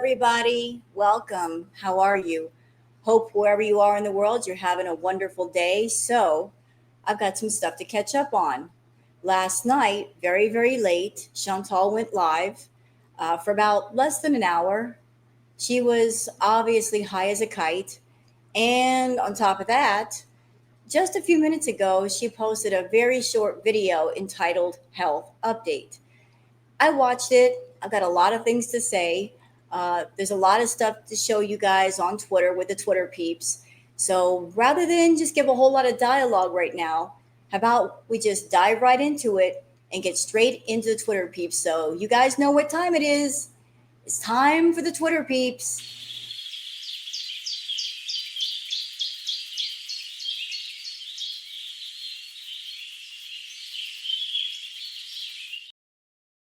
everybody. Welcome. How are you? Hope wherever you are in the world, you're having a wonderful day. So, I've got some stuff to catch up on. Last night, very, very late, Chantal went live for about less than an hour. She was obviously high as a kite. And on top of that, just a few minutes ago, she posted a very short video entitled Health Update. I watched it. I've got a lot of things to say. There's a lot of stuff to show you guys on Twitter with the Twitter peeps. So rather than just give a whole lot of dialogue right now, how about we just dive right into it and get straight into the Twitter peeps? So you guys know what time it is. It's time for the Twitter peeps.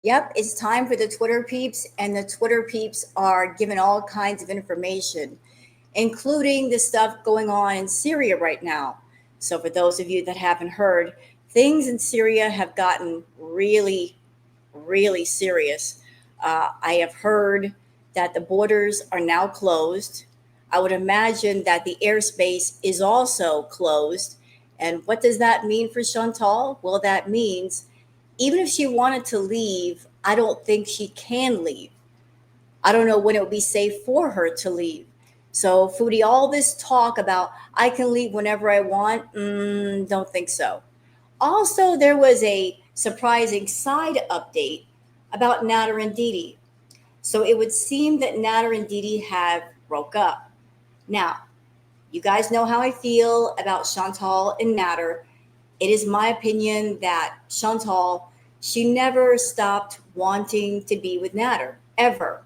Yep, it's time for the Twitter peeps, and the Twitter peeps are given all kinds of information, including the stuff going on in Syria right now. So, for those of you that haven't heard, things in Syria have gotten really, really serious. I have heard that the borders are now closed. I would imagine that the airspace is also closed. And what does that mean for Chantal? Well, that means even if she wanted to leave, I don't think she can leave. I don't know when it would be safe for her to leave. So, Foodie, all this talk about I can leave whenever I want, don't think so. Also, there was a surprising side update about Nader and Didi. So it would seem that Nader and Didi have broke up. Now, you guys know how I feel about Chantal and Nader. It is my opinion that Chantal, she never stopped wanting to be with Nader, ever.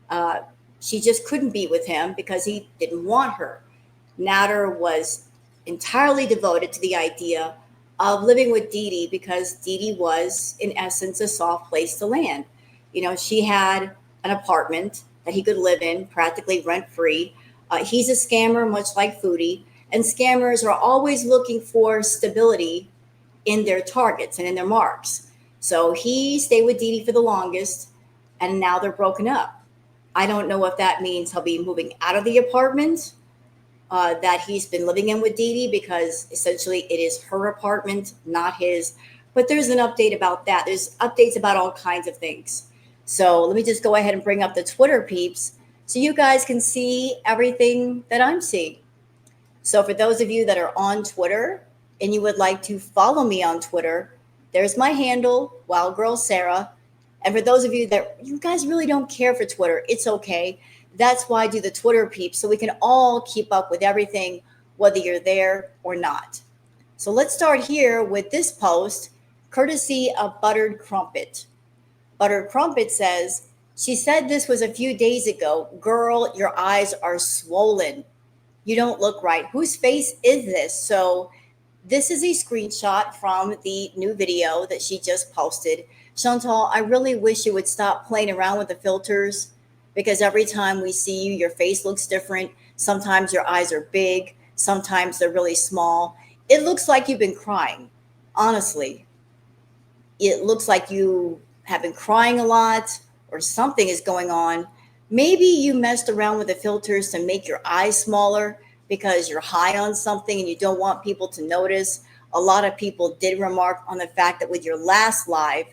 Uh, she just couldn't be with him because he didn't want her. Nader was entirely devoted to the idea of living with Didi because Didi was, in essence, a soft place to land. You know, she had an apartment that he could live in practically rent free. He's a scammer, much like Foodie, and scammers are always looking for stability in their targets and in their marks. So he stayed with Didi for the longest, and now they're broken up. I don't know if that means he'll be moving out of the apartment that he's been living in with Didi because essentially it is her apartment, not his. But there's an update about that. There's updates about all kinds of things. So let me just go ahead and bring up the Twitter peeps so you guys can see everything that I'm seeing. So for those of you that are on Twitter and you would like to follow me on Twitter, there's my handle, Wild Girl Sarah. And for those of you that you guys really don't care for Twitter, it's okay. That's why I do the Twitter peeps so we can all keep up with everything, whether you're there or not. So let's start here with this post, courtesy of Buttered Crumpet. Buttered Crumpet says, she said this was a few days ago. Girl, your eyes are swollen. You don't look right. Whose face is this? So this is a screenshot from the new video that she just posted. Chantal, I really wish you would stop playing around with the filters because every time we see you, your face looks different. Sometimes your eyes are big. Sometimes they're really small. It looks like you've been crying. Honestly, it looks like you have been crying a lot or something is going on. Maybe you messed around with the filters to make your eyes smaller because you're high on something and you don't want people to notice. A lot of people did remark on the fact that with your last live,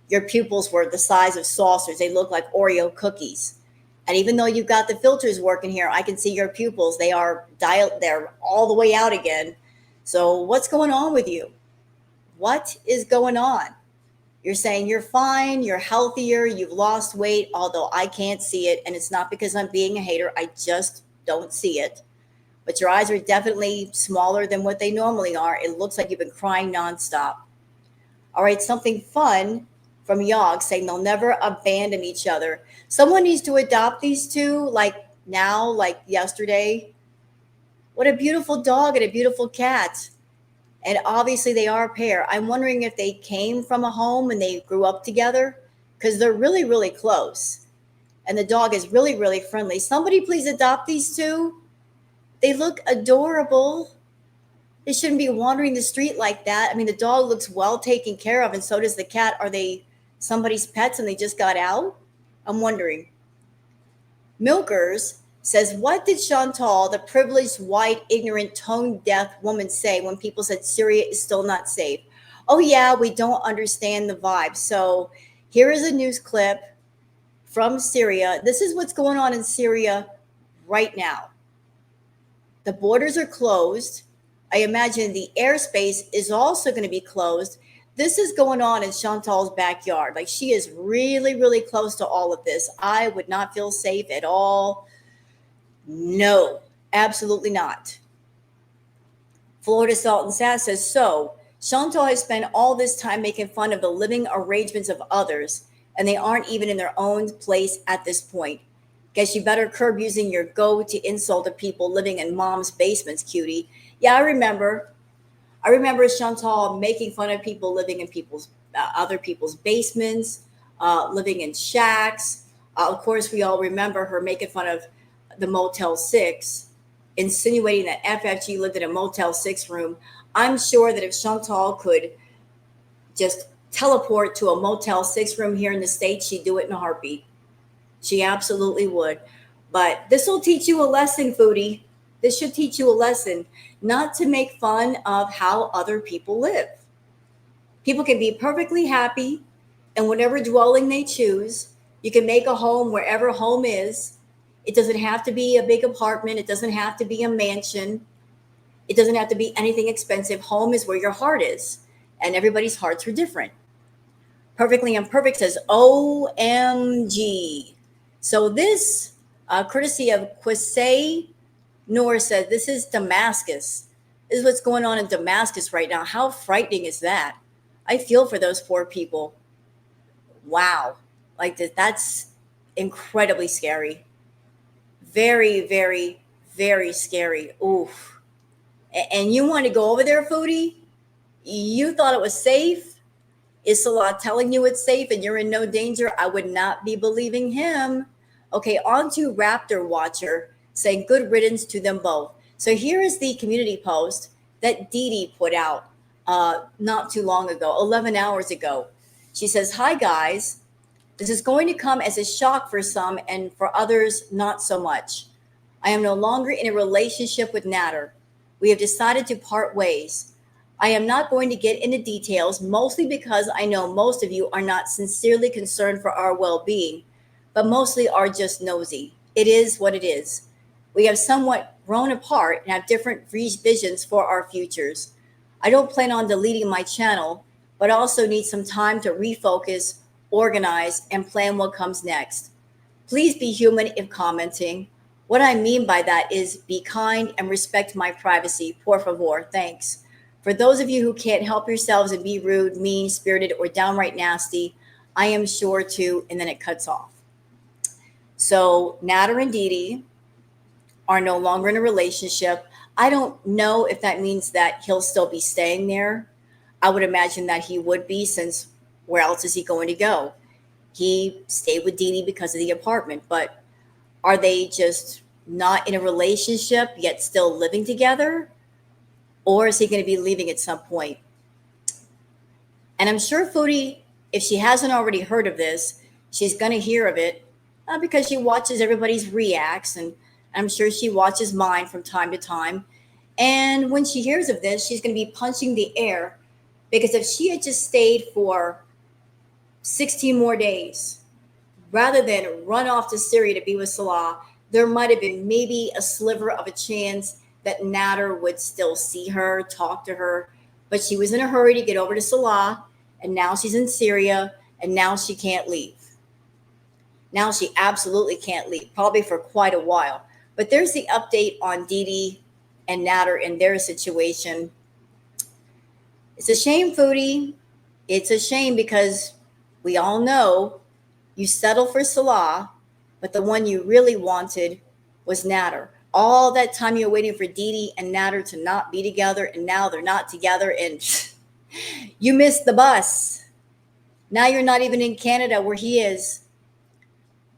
your pupils were the size of saucers. They look like Oreo cookies. And even though you've got the filters working here, I can see your pupils. They are dialed, they're all the way out again. So what's going on with you? What is going on? You're saying you're fine, you're healthier, you've lost weight, although I can't see it. And it's not because I'm being a hater. I just don't see it. But your eyes are definitely smaller than what they normally are. It looks like you've been crying nonstop. All right, something fun from Yogg saying they'll never abandon each other. Someone needs to adopt these two, like now, like yesterday. What a beautiful dog and a beautiful cat. And obviously they are a pair. I'm wondering if they came from a home and they grew up together because they're really, really close. And the dog is really, really friendly. Somebody please adopt these two. They look adorable. They shouldn't be wandering the street like that. I mean, the dog looks well taken care of, and so does the cat. Are they somebody's pets and they just got out? I'm wondering. Milkers says, what did Chantal, the privileged, white, ignorant, tone-deaf woman say when people said Syria is still not safe? Oh, yeah, we don't understand the vibe. So here is a news clip from Syria. This is what's going on in Syria right now. The borders are closed. I imagine the airspace is also going to be closed. This is going on in Chantal's backyard. Like, she is really, really close to all of this. I would not feel safe at all. No, absolutely not. Florida Salt and Sass says, so Chantal has spent all this time making fun of the living arrangements of others, and they aren't even in their own place at this point. Guess you better curb using your go to insult the people living in mom's basements, cutie. Yeah, I remember Chantal making fun of people living in other people's basements, living in shacks. Of course, we all remember her making fun of the Motel 6, insinuating that FFG lived in a Motel 6 room. I'm sure that if Chantal could just teleport to a Motel 6 room here in the States, she'd do it in a heartbeat. She absolutely would. But this will teach you a lesson, Foodie. This should teach you a lesson, not to make fun of how other people live. People can be perfectly happy in whatever dwelling they choose. You can make a home wherever home is. It doesn't have to be a big apartment. It doesn't have to be a mansion. It doesn't have to be anything expensive. Home is where your heart is, and everybody's hearts are different. Perfectly Imperfect says, OMG. So this, courtesy of Quisay Noor, said, this is Damascus. This is what's going on in Damascus right now. How frightening is that? I feel for those poor people. Wow. Like that's incredibly scary. Very, very, very scary. Oof. And you want to go over there, Foodie? You thought it was safe? Is Salah telling you it's safe and you're in no danger? I would not be believing him. Okay, on to Raptor Watcher saying good riddance to them both. So here is the community post that Dee Dee put out not too long ago, 11 hours ago. She says, hi guys, this is going to come as a shock for some and for others not so much. I am no longer in a relationship with Nader. We have decided to part ways. I am not going to get into details, mostly because I know most of you are not sincerely concerned for our well-being, but mostly are just nosy. It is what it is. We have somewhat grown apart and have different visions for our futures. I don't plan on deleting my channel, but also need some time to refocus, organize, and plan what comes next. Please be human if commenting. What I mean by that is be kind and respect my privacy. Por favor. Thanks. For those of you who can't help yourselves and be rude, mean-spirited, or downright nasty, I am sure to, and then it cuts off. So Nader and Dee Dee are no longer in a relationship. I don't know if that means that he'll still be staying there. I would imagine that he would be, since where else is he going to go? He stayed with Dee Dee because of the apartment, but are they just not in a relationship yet still living together? Or is he going to be leaving at some point? And I'm sure Foodie, if she hasn't already heard of this, she's going to hear of it because she watches everybody's reacts, and I'm sure she watches mine from time to time. And when she hears of this, she's going to be punching the air, because if she had just stayed for 16 more days rather than run off to Syria to be with Salah, there might have been maybe a sliver of a chance that Nader would still see her, talk to her. But she was in a hurry to get over to Salah, and now she's in Syria, and now she can't leave. Now she absolutely can't leave, probably for quite a while. But there's the update on Dee Dee and Nader and their situation. It's a shame, Foodie. It's a shame, because we all know you settle for Salah, but the one you really wanted was Nader. All that time you're waiting for Dee Dee and Nader to not be together, and now they're not together, and you missed the bus. Now you're not even in Canada where he is.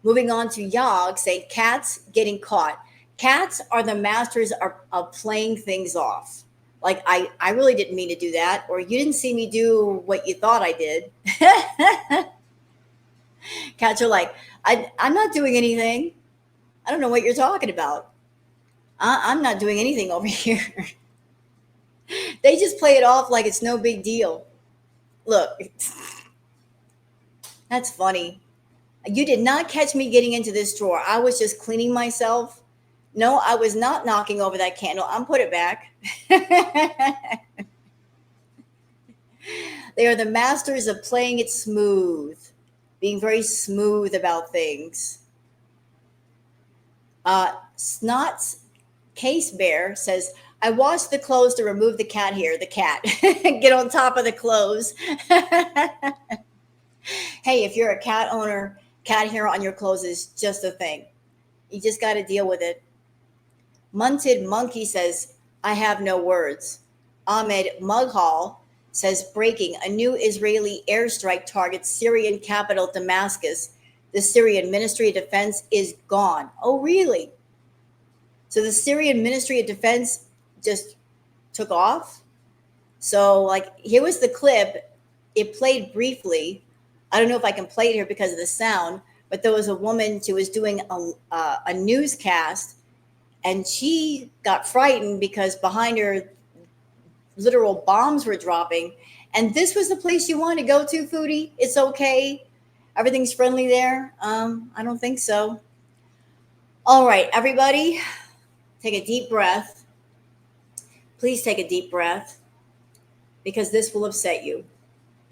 Moving on to Yog, say cats getting caught. Cats are the masters of playing things off. Like, I really didn't mean to do that, or you didn't see me do what you thought I did. Cats are like, I'm not doing anything. I don't know what you're talking about. I'm not doing anything over here. They just play it off like it's no big deal. Look, that's funny. You did not catch me getting into this drawer. I was just cleaning myself. No, I was not knocking over that candle. I'm put it back. They are the masters of playing it smooth, being very smooth about things. Snots Case Bear says, I washed the clothes to remove the cat hair. The cat. Get on top of the clothes. Hey, if you're a cat owner, cat hair on your clothes is just a thing. You just got to deal with it. Munted Monkey says, I have no words. Ahmed Mughal says, breaking, a new Israeli airstrike targets Syrian capital Damascus. The Syrian Ministry of Defense is gone. Oh, really? So the Syrian Ministry of Defense just took off? So, like, here was the clip. It played briefly. I don't know if I can play it here because of the sound, but there was a woman who was doing a newscast, and she got frightened because behind her, literal bombs were dropping. And this was the place you want to go to, Foodie? It's okay. Everything's friendly there. I don't think so. All right, everybody, take a deep breath. Please take a deep breath, because this will upset you.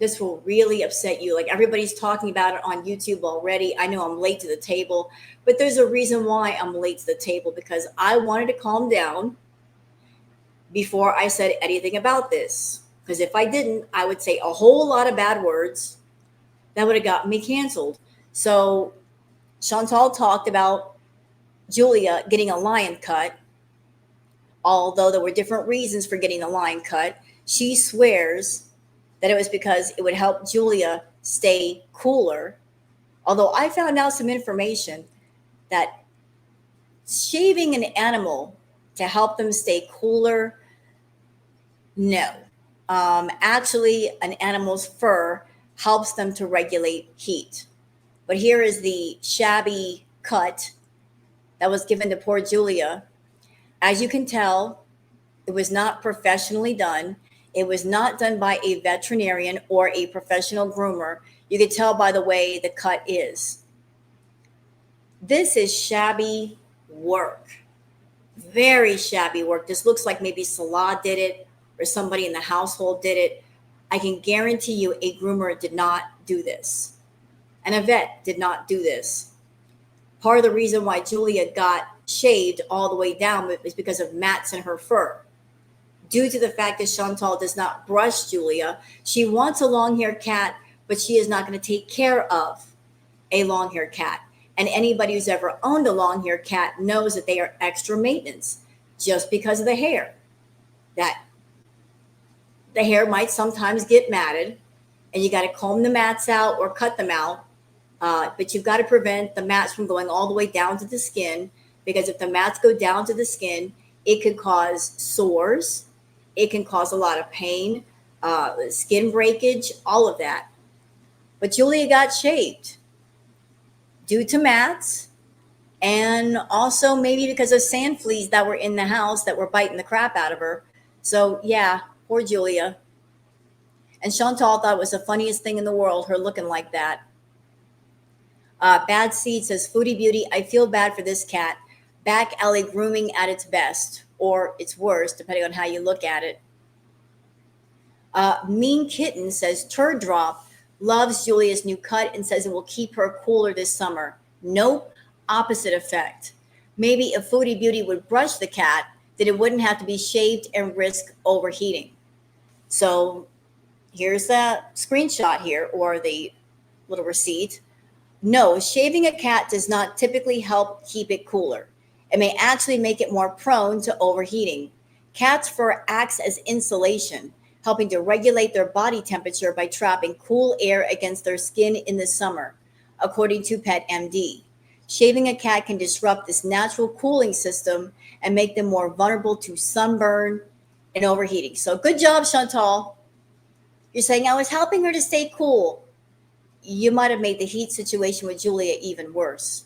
This will really upset you. Like, everybody's talking about it on YouTube already. I know I'm late to the table, but there's a reason why I'm late to the table, because I wanted to calm down before I said anything about this. Because if I didn't, I would say a whole lot of bad words that would have gotten me canceled. So Chantal talked about Julia getting a lion cut. Although there were different reasons for getting the lion cut, she swears that it was because it would help Julia stay cooler. Although I found out some information that shaving an animal to help them stay cooler, no. Actually, an animal's fur helps them to regulate heat. But here is the shabby cut that was given to poor Julia. As you can tell, it was not professionally done. It was not done by a veterinarian or a professional groomer. You could tell by the way the cut is. This is shabby work. Very shabby work. This looks like maybe Salah did it or somebody in the household did it. I can guarantee you a groomer did not do this. And a vet did not do this. Part of the reason why Julia got shaved all the way down is because of mats in her fur. Due to the fact that Chantal does not brush Julia, she wants a long-haired cat, but she is not going to take care of a long-haired cat. And anybody who's ever owned a long-haired cat knows that they are extra maintenance just because of the hair. That the hair might sometimes get matted, and you got to comb the mats out or cut them out. But you've got to prevent the mats from going all the way down to the skin, because if the mats go down to the skin, it could cause sores. It can cause a lot of pain, skin breakage, all of that. But Julia got shaved due to mats, and also maybe because of sand fleas that were in the house that were biting the crap out of her. So yeah, poor Julia. And Chantal thought it was the funniest thing in the world, her looking like that. Bad Seed says, Foodie Beauty, I feel bad for this cat. Back alley grooming at its best, or its worst, depending on how you look at it. Mean Kitten says, Turd Drop loves Julia's new cut and says it will keep her cooler this summer. Nope, opposite effect. Maybe if Foodie Beauty would brush the cat, then it wouldn't have to be shaved and risk overheating. So here's the screenshot here, or the little receipt. No, shaving a cat does not typically help keep it cooler. It may actually make it more prone to overheating. Cat's fur acts as insulation, helping to regulate their body temperature by trapping cool air against their skin in the summer, according to Pet MD. Shaving a cat can disrupt this natural cooling system and make them more vulnerable to sunburn and overheating. So good job, Chantal. You're saying I was helping her to stay cool. You might have made the heat situation with Julia even worse.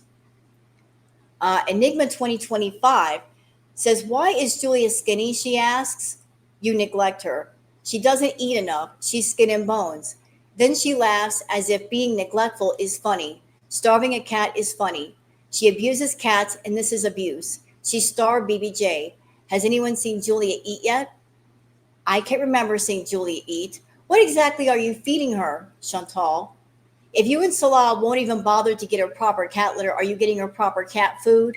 Enigma 2025 says, "Why is Julia skinny?" She asks. "You neglect her. She doesn't eat enough. She's skin and bones." Then she laughs as if being neglectful is funny. Starving a cat is funny. She abuses cats, and this is abuse. She starved BBJ. Has anyone seen Julia eat yet? I can't remember seeing Julia eat. What exactly are you feeding her, Chantal? If you and Salah won't even bother to get her proper cat litter, are you getting her proper cat food?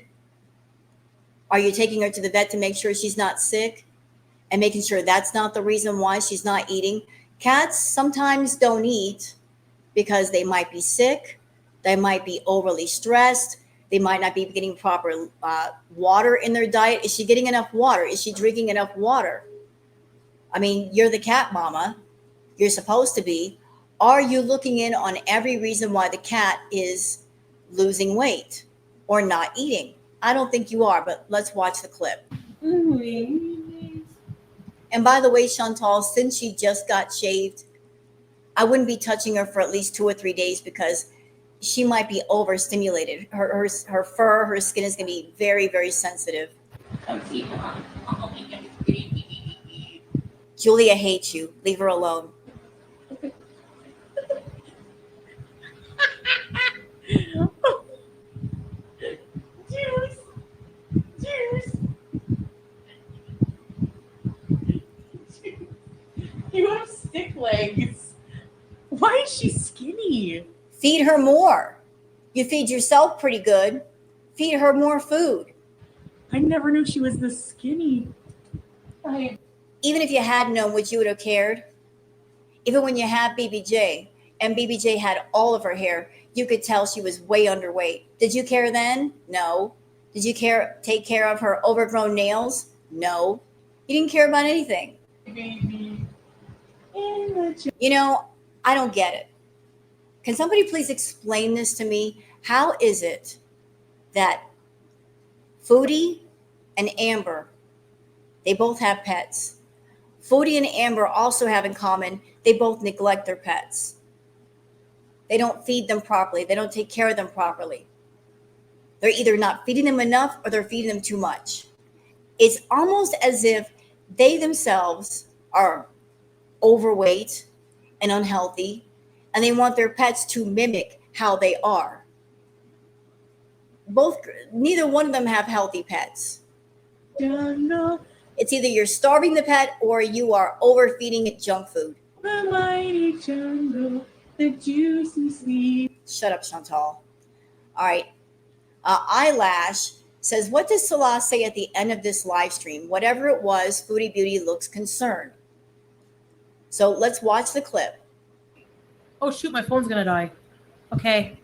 Are you taking her to the vet to make sure she's not sick and making sure that's not the reason why she's not eating? Cats sometimes don't eat because they might be sick, they might be overly stressed, they might not be getting proper water in their diet. Is she getting enough water? Is she drinking enough water? I mean, you're the cat mama. You're supposed to be. Are you looking in on every reason why the cat is losing weight or not eating? I don't think you are, but let's watch the clip. And by the way, Chantal, since she just got shaved, I wouldn't be touching her for at least 2 or 3 days because she might be overstimulated. Her fur, her skin is going to be very, very sensitive. Julia hates you. Leave her alone. Juice. You have stick legs. Why is she skinny? Feed her more. You feed yourself pretty good. Feed her more food. I never knew she was this skinny. Even if you had known, would you would have cared? Even when you had BBJ and BBJ had all of her hair, you could tell she was way underweight. Did you care then? No. Did you take care of her overgrown nails? No. You didn't care about anything. Baby. You know, I don't get it. Can somebody please explain this to me? How is it that Foodie and Amber, they both have pets? Foodie and Amber also have in common, they both neglect their pets. They don't feed them properly. They don't take care of them properly. They're either not feeding them enough or they're feeding them too much. It's almost as if they themselves are overweight and unhealthy, and they want their pets to mimic how they are. Neither one of them have healthy pets. Jungle, It's either you're starving the pet or you are overfeeding it junk food. the mighty jungle, the juicy sleep. Shut up, Chantal. All right. Eyelash says, "What does Salah say at the end of this live stream? Whatever it was, Foodie Beauty looks concerned." So let's watch the clip. Oh shoot, my phone's gonna die. Okay,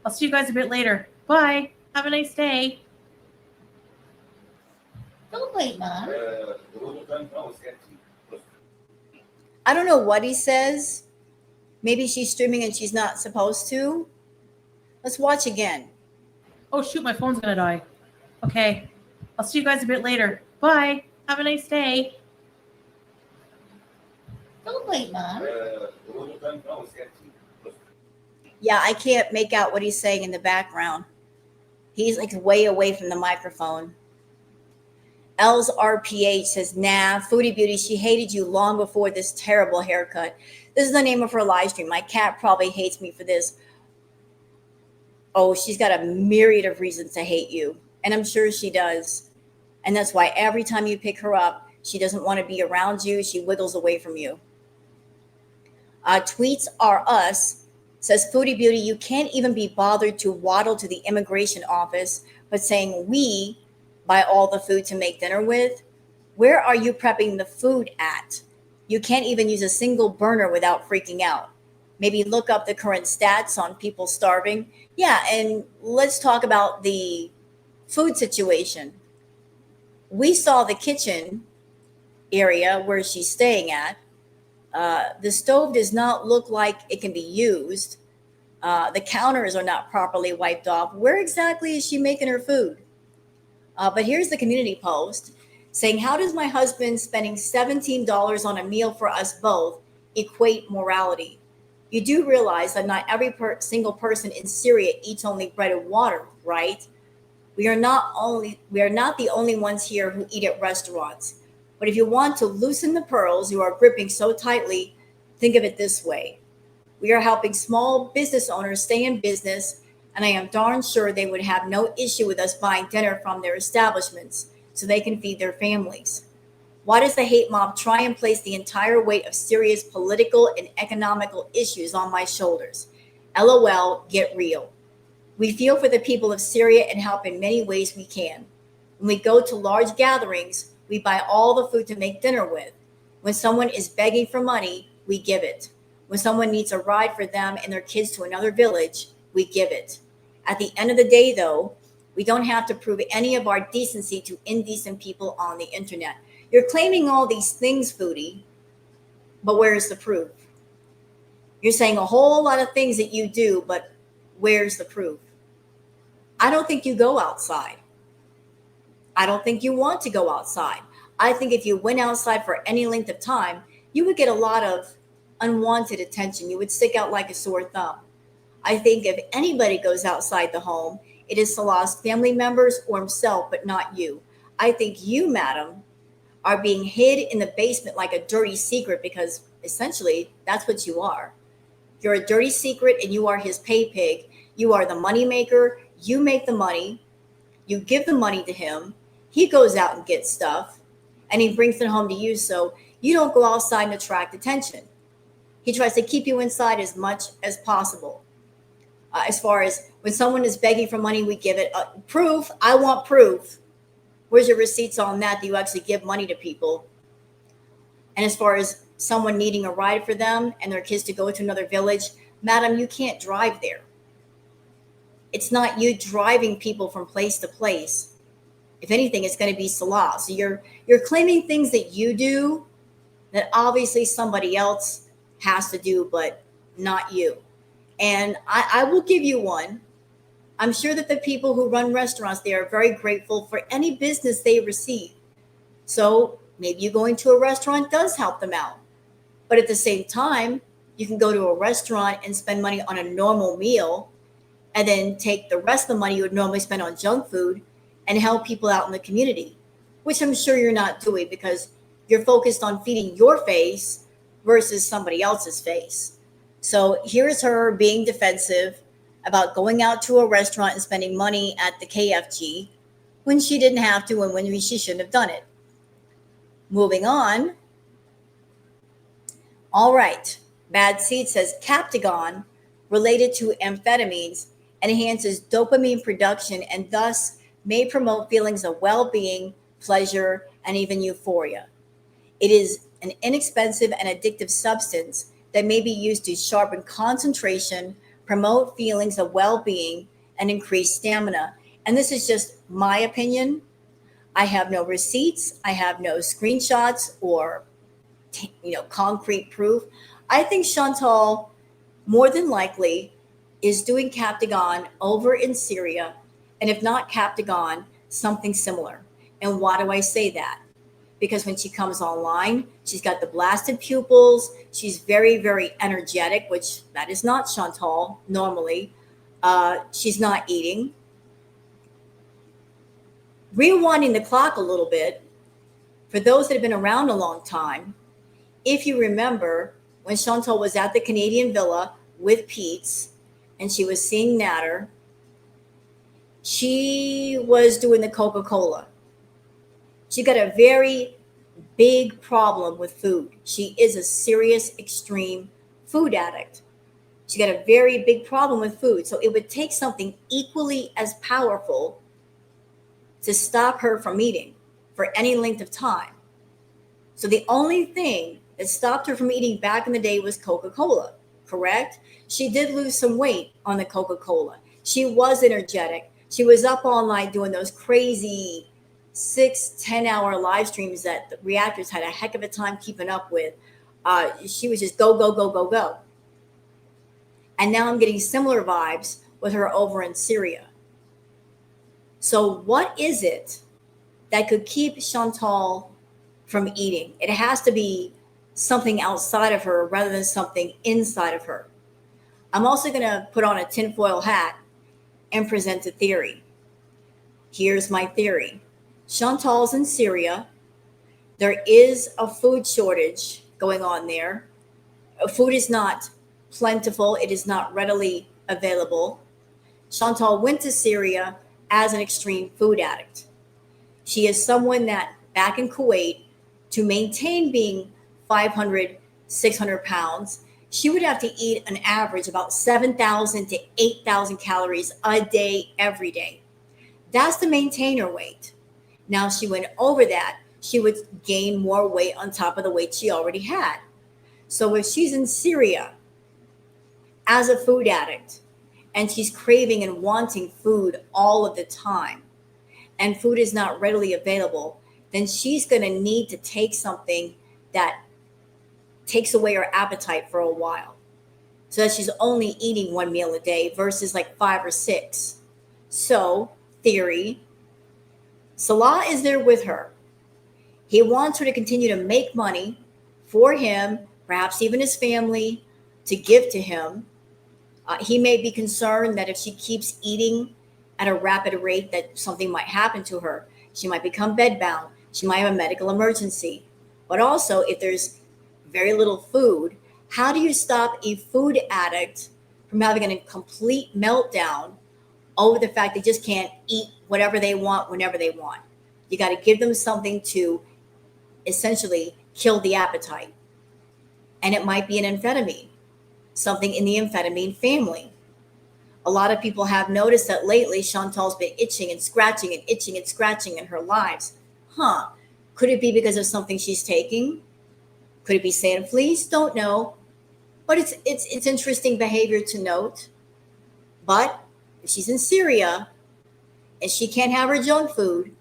I'll see you guys a bit later. Bye. Have a nice day. Don't wait, Mom. I don't know what he says. Maybe she's streaming and she's not supposed to. Let's watch again. Oh shoot, my phone's gonna die. Okay, I'll see you guys a bit later. Bye. Have a nice day. Don't wait, Mom. Yeah, I can't make out what he's saying in the background. He's like way away from the microphone. L's RPH says, "Nah, Foodie Beauty, she hated you long before this terrible haircut." This is the name of her live stream. My cat probably hates me for this. Oh, she's got a myriad of reasons to hate you. And I'm sure she does. And that's why every time you pick her up, she doesn't want to be around you. She wiggles away from you. Tweets Are Us says, "Foodie Beauty, you can't even be bothered to waddle to the immigration office, but saying we buy all the food to make dinner with. Where are you prepping the food at? You can't even use a single burner without freaking out. Maybe look up the current stats on people starving." Yeah, and let's talk about the food situation. We saw the kitchen area where she's staying at. The stove does not look like it can be used. The counters are not properly wiped off. Where exactly is she making her food? But here's the community post saying, "How does my husband spending $17 on a meal for us both equate morality? You do realize that not every single person in Syria eats only bread and water, right? We are not the only ones here who eat at restaurants. But if you want to loosen the pearls you are gripping so tightly, think of it this way. We are helping small business owners stay in business, and I am darn sure they would have no issue with us buying dinner from their establishments so they can feed their families. Why does the hate mob try and place the entire weight of Syria's political and economical issues on my shoulders? LOL, get real. We feel for the people of Syria and help in many ways we can. When we go to large gatherings, we buy all the food to make dinner with. When someone is begging for money, we give it. When someone needs a ride for them and their kids to another village, we give it. At the end of the day, though, we don't have to prove any of our decency to indecent people on the internet. You're claiming all these things, Foodie, but where's the proof? You're saying a whole lot of things that you do, but where's the proof? I don't think you go outside. I don't think you want to go outside. I think if you went outside for any length of time, you would get a lot of unwanted attention. You would stick out like a sore thumb. I think if anybody goes outside the home, it is Salah's family members or himself, but not you. I think you, madam, are being hid in the basement like a dirty secret because essentially that's what you are. You're a dirty secret and you are his pay pig. You are the money maker. You make the money. You give the money to him. He goes out and gets stuff and he brings it home to you. So you don't go outside and attract attention. He tries to keep you inside as much as possible. As far as when someone is begging for money, we give it. Proof. I want proof. Where's your receipts on that you actually give money to people? And as far as someone needing a ride for them and their kids to go to another village, madam, you can't drive there. It's not you driving people from place to place. If anything, it's going to be Salah. So you're claiming things that you do that obviously somebody else has to do, but not you. And I will give you one. I'm sure that the people who run restaurants, they are very grateful for any business they receive. So maybe you going to a restaurant does help them out. But at the same time, you can go to a restaurant and spend money on a normal meal and then take the rest of the money you would normally spend on junk food and help people out in the community, which I'm sure you're not doing because you're focused on feeding your face versus somebody else's face. So here's her being defensive about going out to a restaurant and spending money at the KFG when she didn't have to and when she shouldn't have done it. Moving on. All right. Bad Seed says Captagon, related to amphetamines, enhances dopamine production and thus may promote feelings of well-being, pleasure, and even euphoria. It is an inexpensive and addictive substance that may be used to sharpen concentration, promote feelings of well-being, and increase stamina. And this is just my opinion. I have no receipts. I have no screenshots or concrete proof. I think Chantel, more than likely, is doing Captagon over in Syria, and if not Captagon, something similar. And why do I say that? Because when she comes online, she's got the blasted pupils. She's very, very energetic, which that is not Chantal normally. She's not eating. Rewinding the clock a little bit, for those that have been around a long time, if you remember when Chantal was at the Canadian Villa with Pete's and she was seeing Natter, she was doing the Coca-Cola. She got a very big problem with food. She is a serious, extreme food addict. She got a very big problem with food. So it would take something equally as powerful to stop her from eating for any length of time. So the only thing that stopped her from eating back in the day was Coca-Cola, correct? She did lose some weight on the Coca-Cola. She was energetic. She was up all night doing those crazy 6-10 hour live streams that the reactors had a heck of a time keeping up with. She was just go, go, go, go, go. And now I'm getting similar vibes with her over in Syria. So what is it that could keep Chantal from eating? It has to be something outside of her rather than something inside of her. I'm also going to put on a tinfoil hat and present a theory. Here's my theory. Chantal's in Syria. There is a food shortage going on there. Food is not plentiful, it is not readily available. Chantal went to Syria as an extreme food addict. She is someone that back in Kuwait, to maintain being 500, 600 pounds, she would have to eat an average about 7,000 to 8,000 calories a day, every day. That's to maintain her weight. Now, if she went over that, she would gain more weight on top of the weight she already had. So if she's in Syria as a food addict and she's craving and wanting food all of the time, and food is not readily available, then she's going to need to take something that takes away her appetite for a while, so that she's only eating one meal a day versus like 5 or 6. So, theory, Salah is there with her. He wants her to continue to make money for him, perhaps even his family, to give to him. He may be concerned that if she keeps eating at a rapid rate, that something might happen to her. She might become bedbound. She might have a medical emergency. But also, if there's very little food, how do you stop a food addict from having a complete meltdown over the fact they just can't eat whatever they want whenever they want? You got to give them something to essentially kill the appetite. And it might be an amphetamine, something in the amphetamine family. A lot of people have noticed that lately Chantal's been itching and scratching and itching and scratching in her lives. Could it be because of something she's taking? Could it be sand fleas? Don't know. But it's interesting behavior to note. But if she's in Syria and she can't have her junk food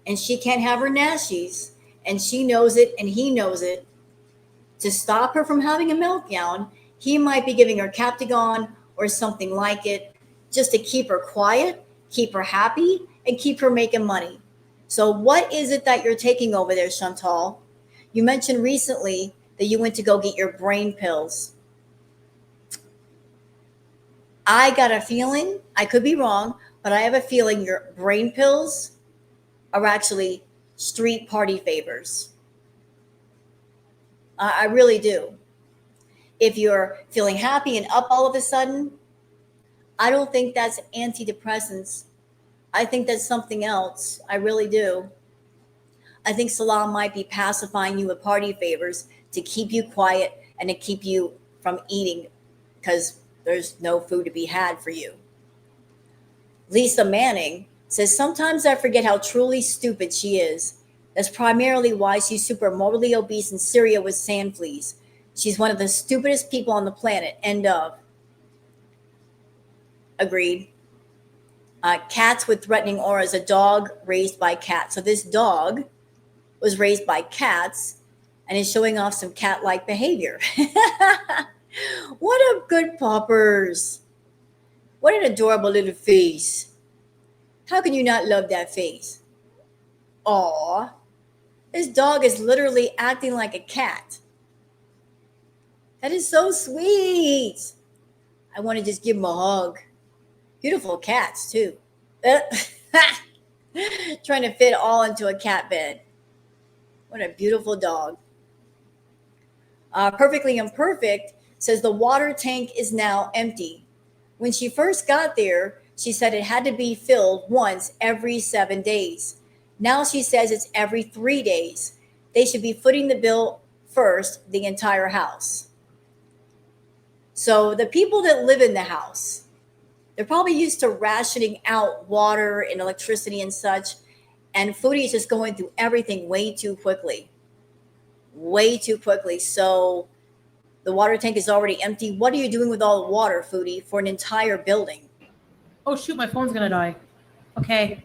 and she can't have her nashies, and she knows it and he knows it, to stop her from having a meltdown, he might be giving her Captagon or something like it, just to keep her quiet, keep her happy, and keep her making money. So what is it that you're taking over there, Chantal? You mentioned recently that you went to go get your brain pills. I got a feeling, I could be wrong, but I have a feeling your brain pills are actually street party favors. I really do. If you're feeling happy and up all of a sudden, I don't think that's antidepressants. I think that's something else. I really do. I think Salah might be pacifying you with party favors to keep you quiet and to keep you from eating because there's no food to be had for you. Lisa Manning says, sometimes I forget how truly stupid she is. That's primarily why she's super morbidly obese in Syria with sand fleas. She's one of the stupidest people on the planet. End of. Agreed. Cats with threatening auras, a dog raised by cats. So this dog was raised by cats and is showing off some cat-like behavior. What a good poppers. What an adorable little face. How can you not love that face? Aw. This dog is literally acting like a cat. That is so sweet. I want to just give him a hug. Beautiful cats, too. Trying to fit all into a cat bed. What a beautiful dog. Perfectly Imperfect says the water tank is now empty. When she first got there, she said it had to be filled once every 7 days. Now she says it's every 3 days. They should be footing the bill first, the entire house. So the people that live in the house, they're probably used to rationing out water and electricity and such. And Foodie is just going through everything way too quickly. Way too quickly. So the water tank is already empty. What are you doing with all the water, Foodie, for an entire building? Oh, shoot, my phone's going to die. Okay.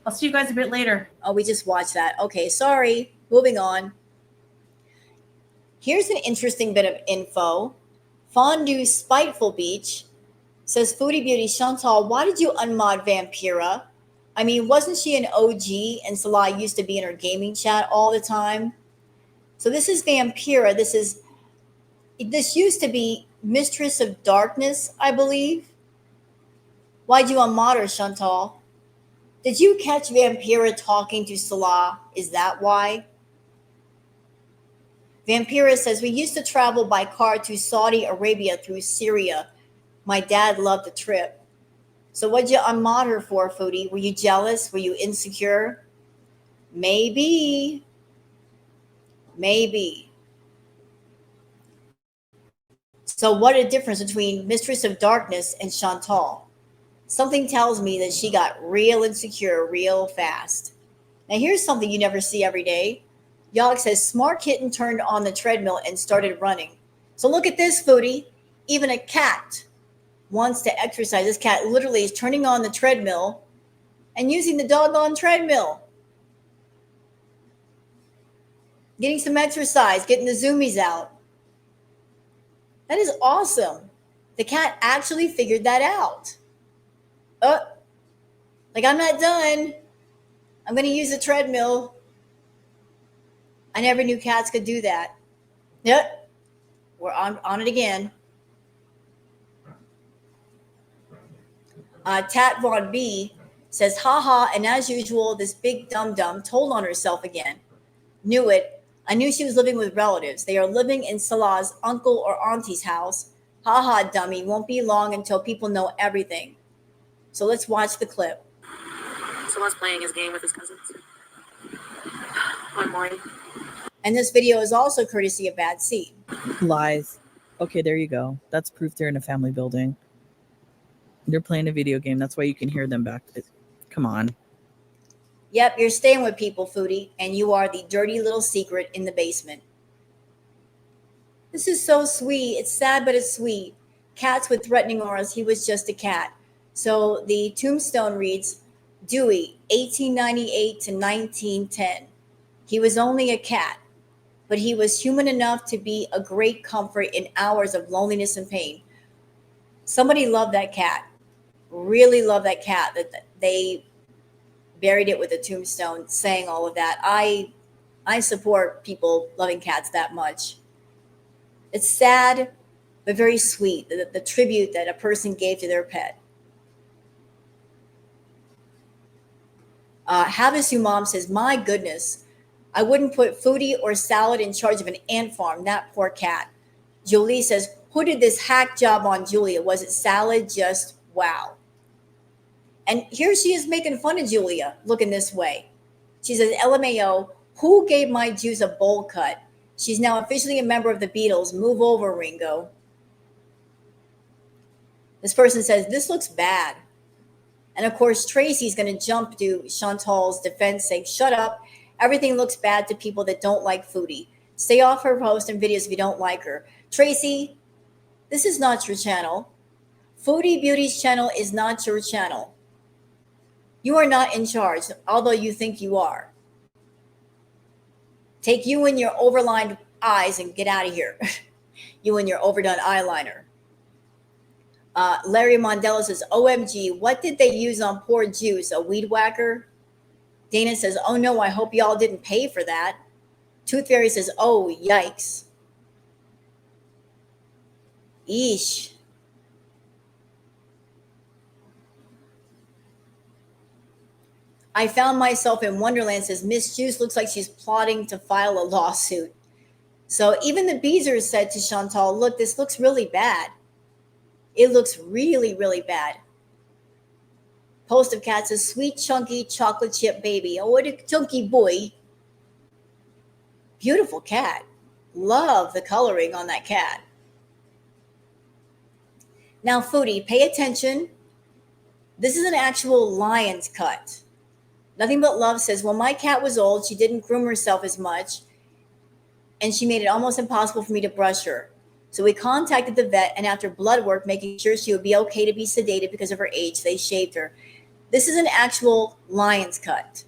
I'll see you guys a bit later. Oh, we just watched that. Okay, sorry. Moving on. Here's an interesting bit of info. Fondue Spiteful Beach says, Foodie Beauty, Chantal, why did you unmod Vampira? I mean, wasn't she an OG and Salah used to be in her gaming chat all the time? So this is Vampira. This used to be Mistress of Darkness, I believe. Why'd you unmod her, Chantal? Did you catch Vampira talking to Salah? Is that why? Vampira says, we used to travel by car to Saudi Arabia through Syria. My dad loved the trip. So what'd you unmod her for, Foodie? Were you jealous? Were you insecure? Maybe. Maybe. So what a difference between Mistress of Darkness and Chantal. Something tells me that she got real insecure real fast. Now here's something you never see every day. Yogg says, smart kitten turned on the treadmill and started running. So look at this, Foodie. Even a cat wants to exercise. This cat literally is turning on the treadmill and using the doggone treadmill. Getting some exercise, getting the zoomies out. That is awesome. The cat actually figured that out. Like, I'm not done. I'm going to use the treadmill. I never knew cats could do that. Yep. We're on it again. Tat Von B says, haha, and as usual, this big dum-dum told on herself again. Knew it. I knew she was living with relatives. They are living in Salah's uncle or auntie's house. Haha, dummy. Won't be long until people know everything. So let's watch the clip. Salah's playing his game with his cousins. One morning. And this video is also courtesy of Bad Seed. Lies. Okay, there you go. That's proof they're in a family building. They're playing a video game. That's why you can hear them back. Come on. Yep, you're staying with people, Foodie, and you are the dirty little secret in the basement. This is so sweet. It's sad, but it's sweet. Cats with threatening auras. He was just a cat. So the tombstone reads, Dewey, 1898 to 1910. He was only a cat, but he was human enough to be a great comfort in hours of loneliness and pain. Somebody loved that cat. Really loved that cat. That they buried it with a tombstone saying all of that. I support people loving cats that much. It's sad, but very sweet, the tribute that a person gave to their pet. Havasu Mom says, my goodness, I wouldn't put Foodie or Salad in charge of an ant farm. That poor cat. Julie says, who did this hack job on Julia? Was it Salad? Just wow. And here she is making fun of Julia, looking this way. She says, LMAO, who gave my Jews a bowl cut? She's now officially a member of the Beatles. Move over, Ringo. This person says, this looks bad. And of course, Tracy's going to jump to Chantal's defense, saying, shut up. Everything looks bad to people that don't like Foodie. Stay off her posts and videos if you don't like her. Tracy, this is not your channel. Foodie Beauty's channel is not your channel. You are not in charge, although you think you are. Take you and your overlined eyes and get out of here. You and your overdone eyeliner. Larry Mondella says, OMG, what did they use on poor Jews? A weed whacker? Dana says, oh no, I hope y'all didn't pay for that. Tooth Fairy says, oh, yikes. Eesh. I found myself in Wonderland, says Miss Juice looks like she's plotting to file a lawsuit. So even the Beezers said to Chantal, look, this looks really bad. It looks really, really bad. Post of Cat says, sweet, chunky, chocolate chip baby. Oh, what a chunky boy. Beautiful cat. Love the coloring on that cat. Now, Foodie, pay attention. This is an actual lion's cut. Nothing But Love says, when my cat was old, she didn't groom herself as much, and she made it almost impossible for me to brush her. So we contacted the vet, and after blood work, making sure she would be okay to be sedated because of her age, they shaved her. This is an actual lion's cut.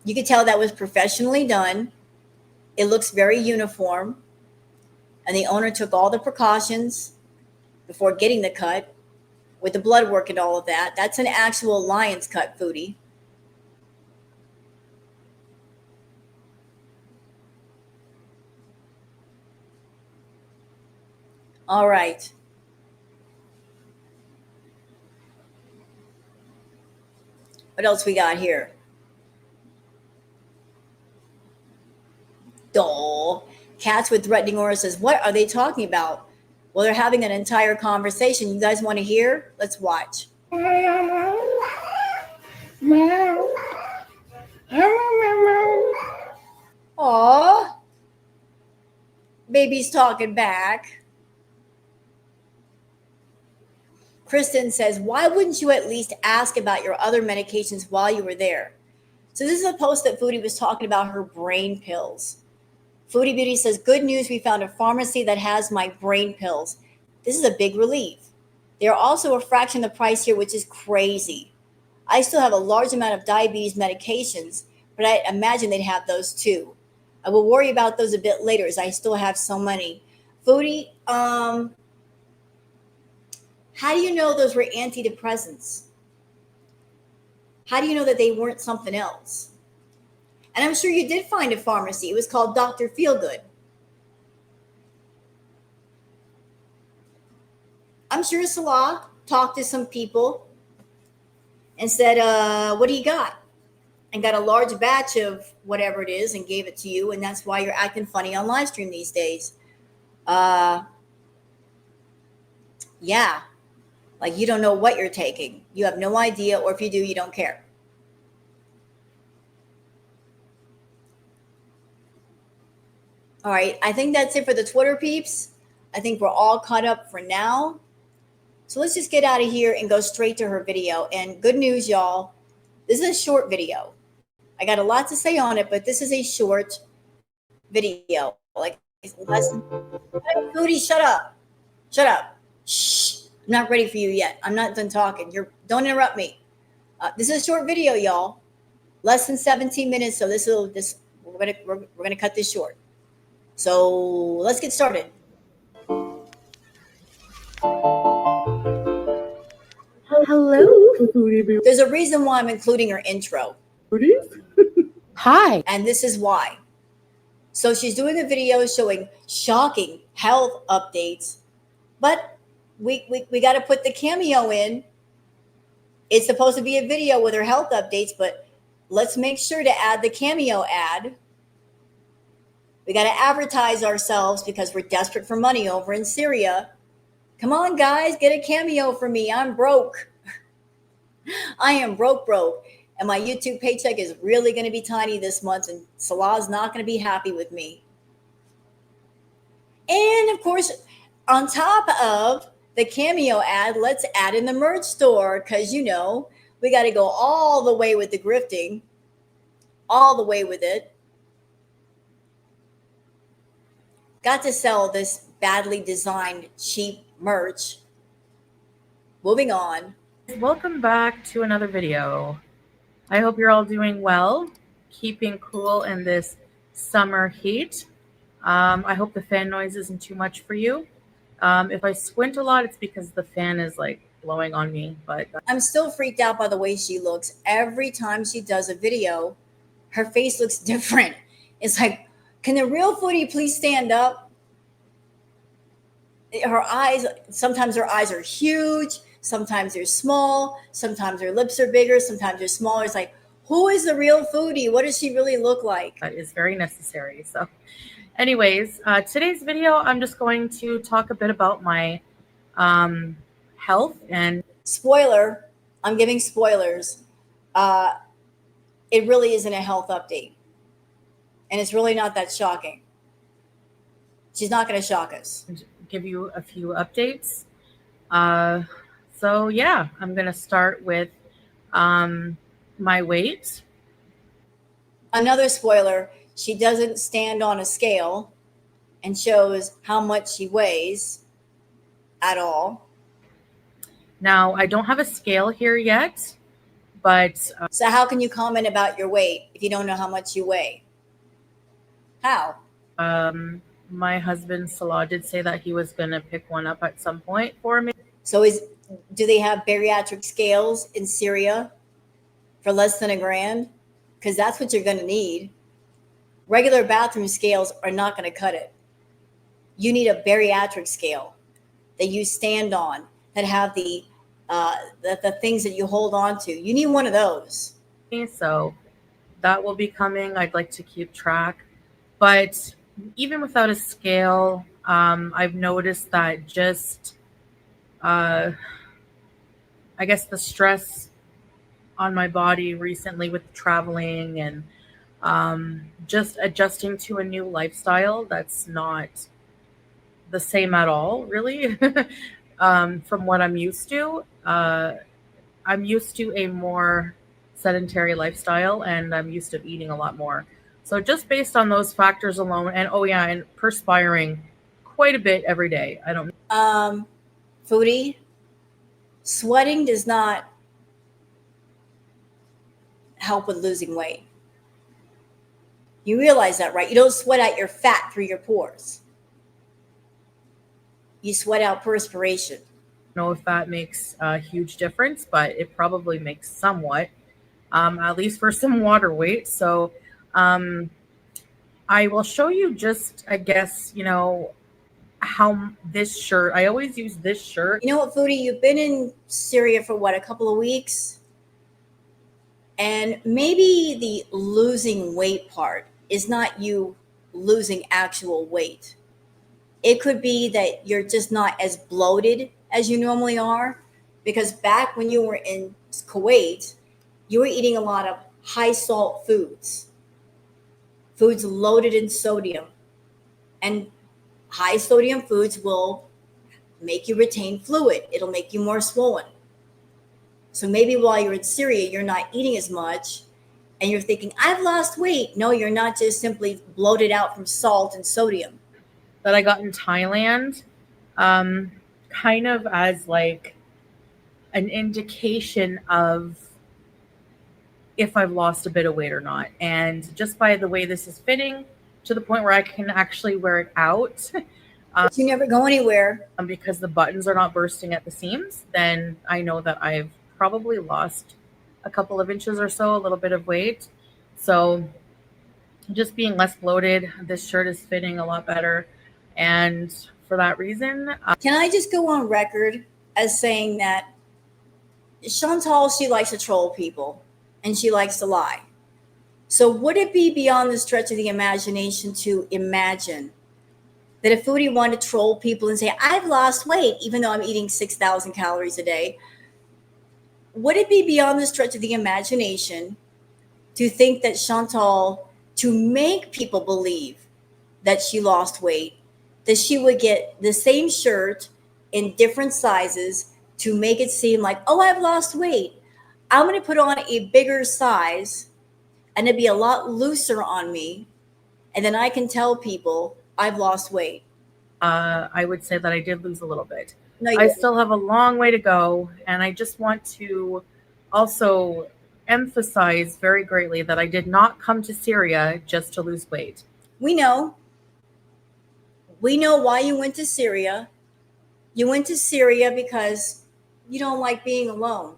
You could tell that was professionally done. It looks very uniform, and the owner took all the precautions before getting the cut, with the blood work and all of that. That's an actual lion's cut, Foodie. All right. What else we got here? Dole. Cats with threatening aura says, what are they talking about? Well, they're having an entire conversation. You guys want to hear? Let's watch. Aw. Baby's talking back. Kristen says, why wouldn't you at least ask about your other medications while you were there? So this is a post that Foodie was talking about her brain pills. Foodie Beauty says, good news, we found a pharmacy that has my brain pills. This is a big relief. They're also a fraction of the price here, which is crazy. I still have a large amount of diabetes medications, but I imagine they'd have those too. I will worry about those a bit later as I still have so many. Foodie, how do you know those were antidepressants? How do you know that they weren't something else? And I'm sure you did find a pharmacy. It was called Dr. Feelgood. I'm sure Salah talked to some people and said, what do you got? And got a large batch of whatever it is and gave it to you. And that's why you're acting funny on live stream these days. Yeah. Like you don't know what you're taking. You have no idea, or if you do, you don't care. All right, I think that's it for the Twitter peeps. I think we're all caught up for now. So let's just get out of here and go straight to her video. And good news, y'all. This is a short video. I got a lot to say on it, but this is a short video. Like less than, hey, Foodie, shut up. Shut up. Shh. I'm not ready for you yet. I'm not done talking. Don't interrupt me. This is a short video, y'all. Less than 17 minutes. So we're gonna cut this short. So let's get started. Hello, Foodie. There's a reason why I'm including her intro. Foodies? Hi. And this is why. So she's doing a video showing shocking health updates, but we got to put the cameo in. It's supposed to be a video with her health updates, but let's make sure to add the cameo ad. We got to advertise ourselves because we're desperate for money over in Syria. Come on, guys, get a cameo for me. I'm broke. I am broke. And my YouTube paycheck is really going to be tiny this month, and Salah's not going to be happy with me. And of course, on top of the cameo ad, let's add in the merch store because, you know, we got to go all the way with the grifting, all the way with it. Got to sell this badly designed, cheap merch. Moving on. Welcome back to another video. I hope you're all doing well, keeping cool in this summer heat. I hope the fan noise isn't too much for you. If I squint a lot, it's because the fan is like blowing on me. But I'm still freaked out by the way she looks. Every time she does a video, her face looks different. It's like, can the real Foodie please stand up? Her eyes, sometimes her eyes are huge. Sometimes they're small. Sometimes her lips are bigger. Sometimes they're smaller. It's like, who is the real Foodie? What does she really look like? that is very necessary. So anyways, today's video, I'm just going to talk a bit about my health and Spoiler, I'm giving spoilers. It really isn't a health update. And it's really not that shocking. She's not going to shock us. give you a few updates. So yeah, I'm going to start with my weight. Another spoiler, she doesn't stand on a scale and shows how much she weighs at all. Now, I don't have a scale here yet, but So how can you comment about your weight if you don't know how much you weigh? How? my husband Salah did say that he was going to pick one up at some point for me. So do they have bariatric scales in Syria for less than $1,000? Because that's what you're going to need. Regular bathroom scales are not going to cut it. You need a bariatric scale that you stand on that have the the things that you hold on to. You need one of those. So that will be coming. I'd like to keep track. But even without a scale, I've noticed that just, I guess, the stress on my body recently with traveling and just adjusting to a new lifestyle that's not the same at all, really, from what I'm used to. I'm used to a more sedentary lifestyle, and I'm used to eating a lot more. So just based on those factors alone, and oh yeah, and perspiring quite a bit every day. I don't. Foodie, sweating does not help with losing weight. You realize that, right? You don't sweat out your fat through your pores. You sweat out perspiration. Know if that makes a huge difference, but it probably makes somewhat, at least for some water weight. So I will show you just, I guess, how this shirt, I always use this shirt. You know what, Foodie? You've been in Syria for what, a couple of weeks? And maybe the losing weight part is not you losing actual weight. It could be that you're just not as bloated as you normally are, because back when you were in Kuwait, you were eating a lot of high salt foods loaded in sodium. And high sodium foods will make you retain fluid. It'll make you more swollen. So maybe while you're in Syria, you're not eating as much and you're thinking, I've lost weight. No, you're not just simply bloated out from salt and sodium. That I got in Thailand, kind of as like an indication of if I've lost a bit of weight or not. And just by the way this is fitting, to the point where I can actually wear it out. But you never go anywhere. Because the buttons are not bursting at the seams, then I know that I've probably lost a couple of inches or so, a little bit of weight. So just being less bloated, this shirt is fitting a lot better. And for that reason, can I just go on record as saying that Chantel, she likes to troll people and she likes to lie. So would it be beyond the stretch of the imagination to imagine that if Foodie wanted to troll people and say, I've lost weight, even though I'm eating 6,000 calories a day, would it be beyond the stretch of the imagination to think that Chantal, to make people believe that she lost weight, that she would get the same shirt in different sizes to make it seem like, oh, I've lost weight. I'm going to put on a bigger size and it'd be a lot looser on me. And then I can tell people I've lost weight. I would say that I did lose a little bit. No, I still have a long way to go. And I just want to also emphasize very greatly that I did not come to Syria just to lose weight. We know. We know why you went to Syria. You went to Syria because you don't like being alone.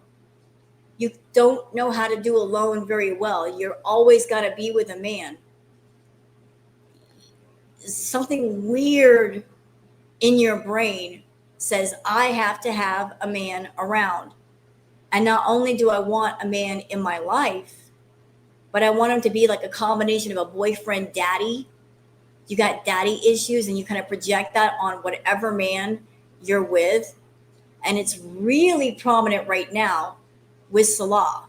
You don't know how to do alone very well. You're always got to be with a man. Something weird in your brain says, I have to have a man around. And not only do I want a man in my life, but I want him to be like a combination of a boyfriend daddy. You got daddy issues and you kind of project that on whatever man you're with. And it's really prominent right now with Salah.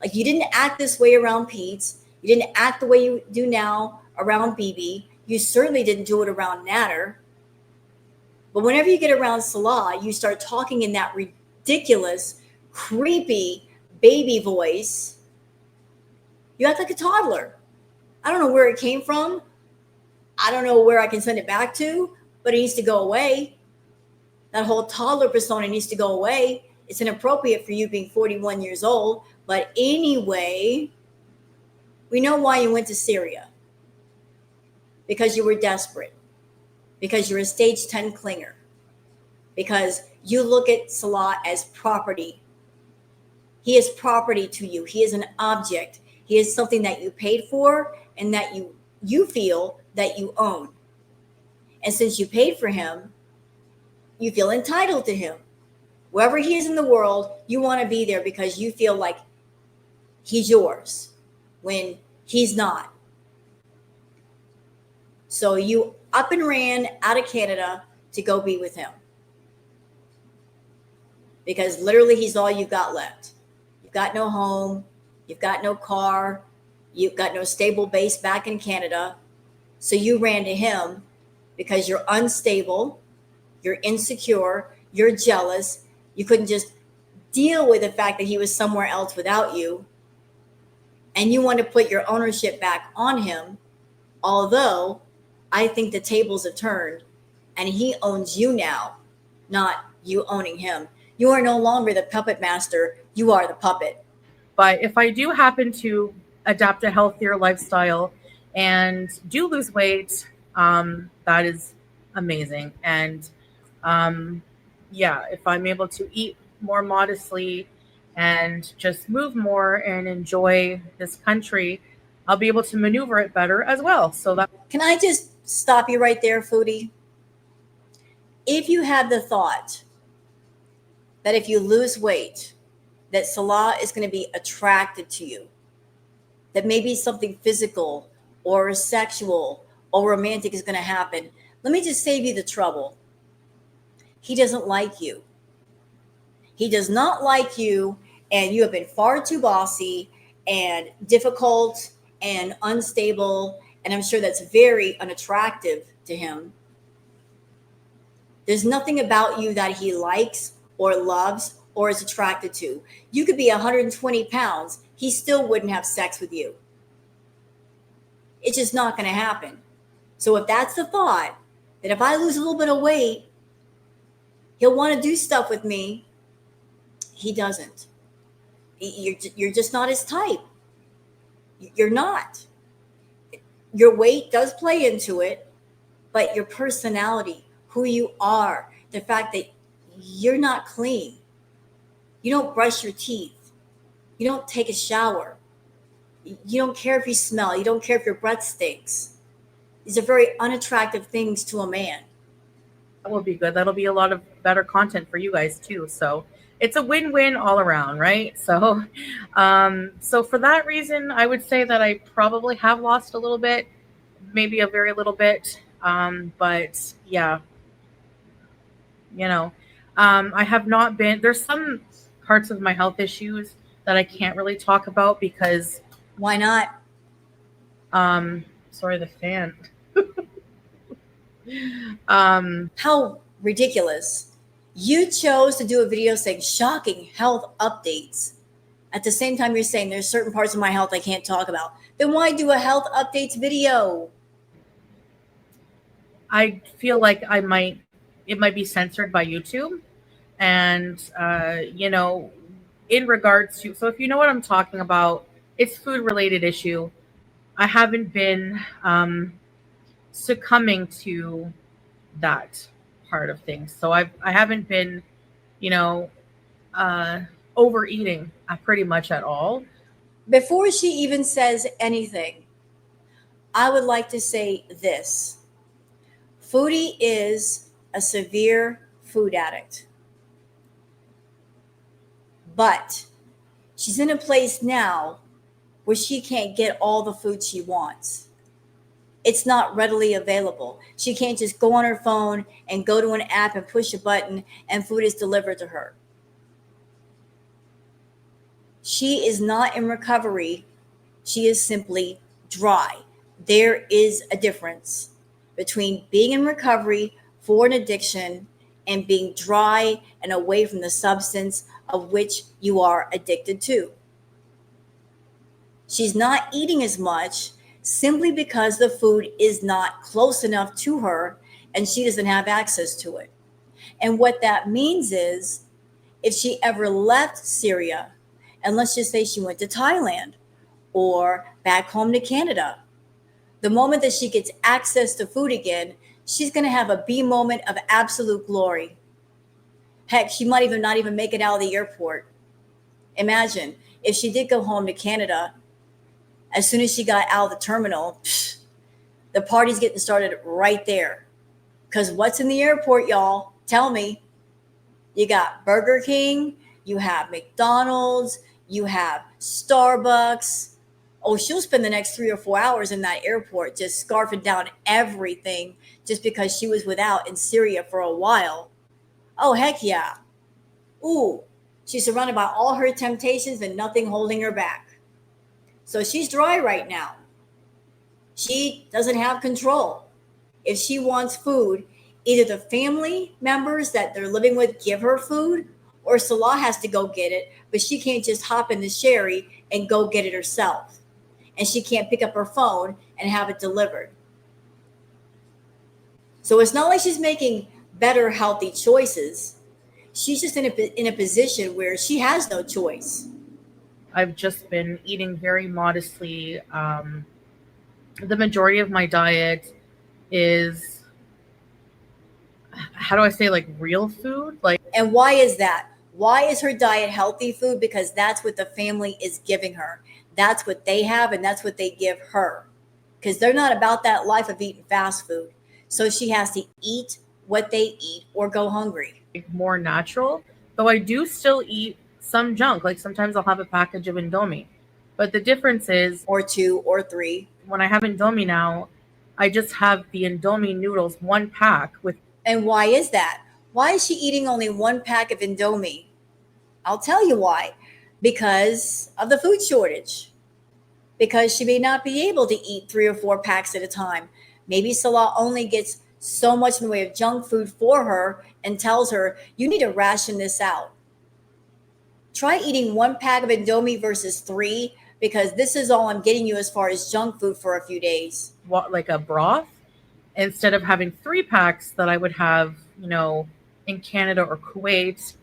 Like, you didn't act this way around Pete. You didn't act the way you do now around BB. You certainly didn't do it around Natter. But whenever you get around Salah, you start talking in that ridiculous, creepy baby voice. You act like a toddler. I don't know where it came from. I don't know where I can send it back to, but it needs to go away. That whole toddler persona needs to go away. It's inappropriate for you being 41 years old. But anyway, we know why you went to Syria. Because you were desperate. Because you're a stage 10 clinger. Because you look at Salah as property. He is property to you. He is an object. He is something that you paid for and that you feel that you own. And since you paid for him, you feel entitled to him. Wherever he is in the world, you want to be there because you feel like he's yours when he's not. So you up and ran out of Canada to go be with him. Because literally he's all you've got left. You've got no home. You've got no car. You've got no stable base back in Canada. So you ran to him because you're unstable. You're insecure. You're jealous. You couldn't just deal with the fact that he was somewhere else without you. And you want to put your ownership back on him. Although I think the tables have turned and he owns you now, not you owning him. You are no longer the puppet master. You are the puppet. But if I do happen to adapt a healthier lifestyle and do lose weight, that is amazing. And if I'm able to eat more modestly and just move more and enjoy this country, I'll be able to maneuver it better as well. So that. Can I just stop you right there, Foodie? If you have the thought that if you lose weight, that Salah is going to be attracted to you, that maybe something physical or sexual or romantic is going to happen, let me just save you the trouble. He doesn't like you. He does not like you, and you have been far too bossy and difficult and unstable, and I'm sure that's very unattractive to him. There's nothing about you that he likes or loves or is attracted to. You could be 120 pounds. He still wouldn't have sex with you. It's just not going to happen. So if that's the thought, that if I lose a little bit of weight, he'll want to do stuff with me, he doesn't. You're just not his type. You're not. Your weight does play into it, but your personality, who you are, the fact that you're not clean. You don't brush your teeth. You don't take a shower. You don't care if you smell. You don't care if your breath stinks. These are very unattractive things to a man. That will be good. That'll be a lot of better content for you guys too. So it's a win-win all around, right? So, so for that reason, I would say that I probably have lost a little bit, maybe a very little bit. But yeah, I have not been. There's some parts of my health issues that I can't really talk about because. Why not? Sorry, the fan. How ridiculous. You chose to do a video saying shocking health updates. At the same time, you're saying there's certain parts of my health I can't talk about. Then why do a health updates video? I feel like it might be censored by YouTube. And, in regards to, so if you know what I'm talking about, it's food related issue. I haven't been succumbing to that part of things. So I haven't been, overeating pretty much at all. Before she even says anything, I would like to say this. Foodie is a severe food addict. But she's in a place now where she can't get all the food she wants. It's not readily available. She can't just go on her phone and go to an app and push a button and food is delivered to her. She is not in recovery. She is simply dry. There is a difference between being in recovery for an addiction and being dry and away from the substance of which you are addicted to. She's not eating as much simply because the food is not close enough to her and she doesn't have access to it. And what that means is if she ever left Syria, and let's just say she went to Thailand or back home to Canada, the moment that she gets access to food again, she's going to have a B moment of absolute glory. Heck, she might even not even make it out of the airport. Imagine if she did go home to Canada, as soon as she got out of the terminal, the party's getting started right there. Because what's in the airport, y'all? Tell me. You got Burger King, you have McDonald's, you have Starbucks. Oh, she'll spend the next 3 or 4 hours in that airport just scarfing down everything just because she was without in Syria for a while. Oh, heck yeah. Ooh, she's surrounded by all her temptations and nothing holding her back. So she's dry right now. She doesn't have control. If she wants food, either the family members that they're living with give her food, or Salah has to go get it, but she can't just hop in the Sherry and go get it herself. And she can't pick up her phone and have it delivered. So it's not like she's making better, healthy choices. She's just in a position where she has no choice. I've just been eating very modestly. The majority of my diet is, how do I say, like real food? Like, And why is that? Why is her diet healthy food? Because that's what the family is giving her. That's what they have, and that's what they give her. Because they're not about that life of eating fast food. So she has to eat what they eat or go hungry. more natural, though I do still eat some junk. Like sometimes I'll have a package of Indomie. But the difference is Or 2 or 3. when I have Indomie now, I just have the Indomie noodles, 1 pack with. And why is that? Why is she eating only 1 pack of Indomie? I'll tell you why. Because of the food shortage. Because she may not be able to eat 3 or 4 packs at a time. Maybe Salah only gets so much in the way of junk food for her and tells her, you need to ration this out. Try eating 1 pack of Indomie versus 3, because this is all I'm getting you as far as junk food for a few days. Like a broth, instead of having 3 packs that I would have, in Canada or Kuwait,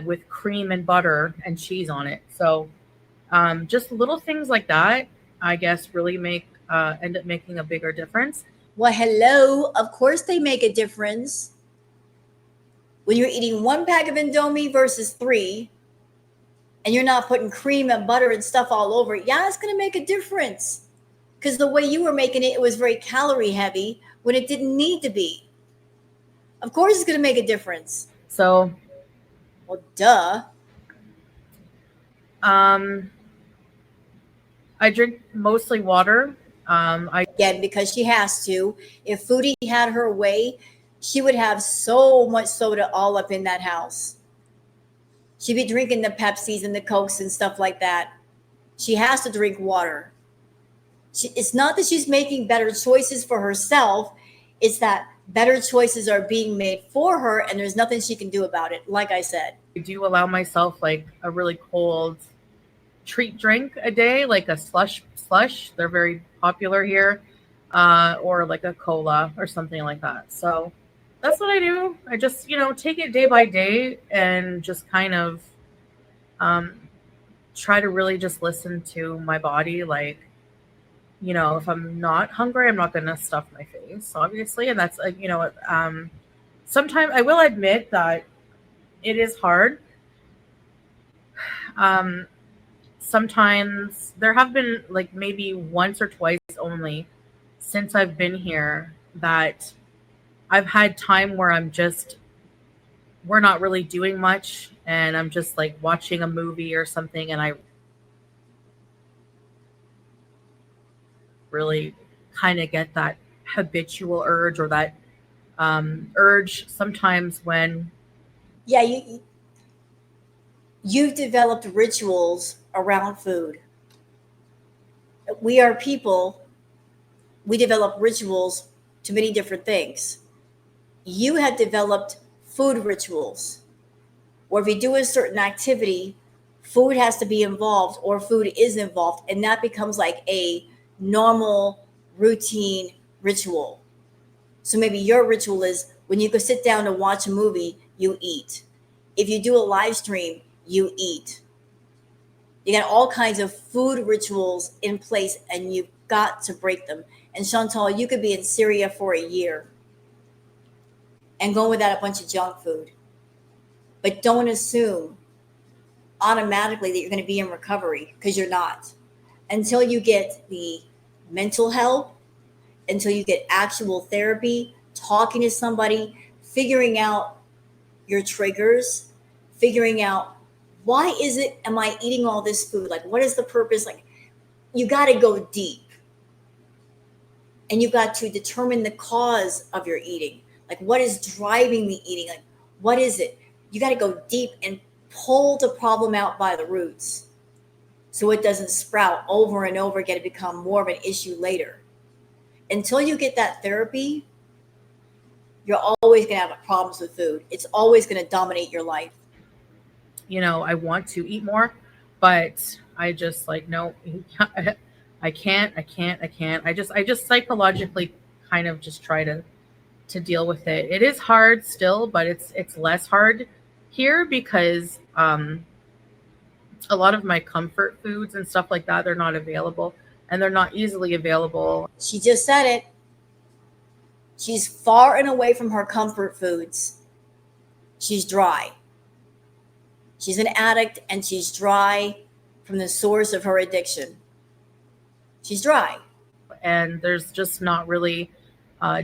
with cream and butter and cheese on it. So just little things like that, I guess, really end up making a bigger difference. Well, hello. Of course they make a difference. When you're eating 1 pack of Indomie versus 3, and you're not putting cream and butter and stuff all over it, yeah, it's going to make a difference. Because the way you were making it, it was very calorie heavy when it didn't need to be. Of course it's going to make a difference. So, Well, duh. I drink mostly water. Again, because she has to. If Foodie had her way, she would have so much soda all up in that house. She'd be drinking the Pepsis and the Cokes and stuff like that. She has to drink water. It's not that she's making better choices for herself. It's that better choices are being made for her, and there's nothing she can do about it, like I said. I do allow myself like a really cold treat drink a day, like a slush. They're very popular here, or like a cola or something like that. So that's what I do. I just, take it day by day and just kind of try to really just listen to my body. Like, if I'm not hungry, I'm not going to stuff my face, obviously. And that's, sometimes I will admit that it is hard. Sometimes there have been like maybe once or twice only since I've been here that I've had time where we're not really doing much, and I'm just like watching a movie or something, and I really kind of get that habitual urge, or that urge sometimes when. Yeah, you've developed rituals around food. We are people. We develop rituals to many different things. You have developed food rituals, or if you do a certain activity, food has to be involved, or food is involved, and that becomes like a normal routine ritual. So maybe your ritual is when you go sit down to watch a movie, you eat. If you do a live stream, you eat. You got all kinds of food rituals in place, and you've got to break them. And Chantel, you could be in Syria for a year and go without a bunch of junk food. But don't assume automatically that you're going to be in recovery, because you're not. Until you get the mental help, until you get actual therapy, talking to somebody, figuring out your triggers, figuring out why am I eating all this food? Like, what is the purpose? Like, you got to go deep, and you got to determine the cause of your eating. Like, what is driving the eating? Like, what is it? You got to go deep and pull the problem out by the roots, so it doesn't sprout over and over again and become more of an issue later. Until you get that therapy, you're always going to have problems with food. It's always going to dominate your life. You know, I want to eat more, but I just like, no, I can't. I just psychologically kind of just try to deal with it. It is hard still, but it's less hard here because a lot of my comfort foods and stuff like that, they're not available, and they're not easily available. She just said it. She's far and away from her comfort foods. She's dry. She's an addict, and she's dry from the source of her addiction. She's dry. And there's just not really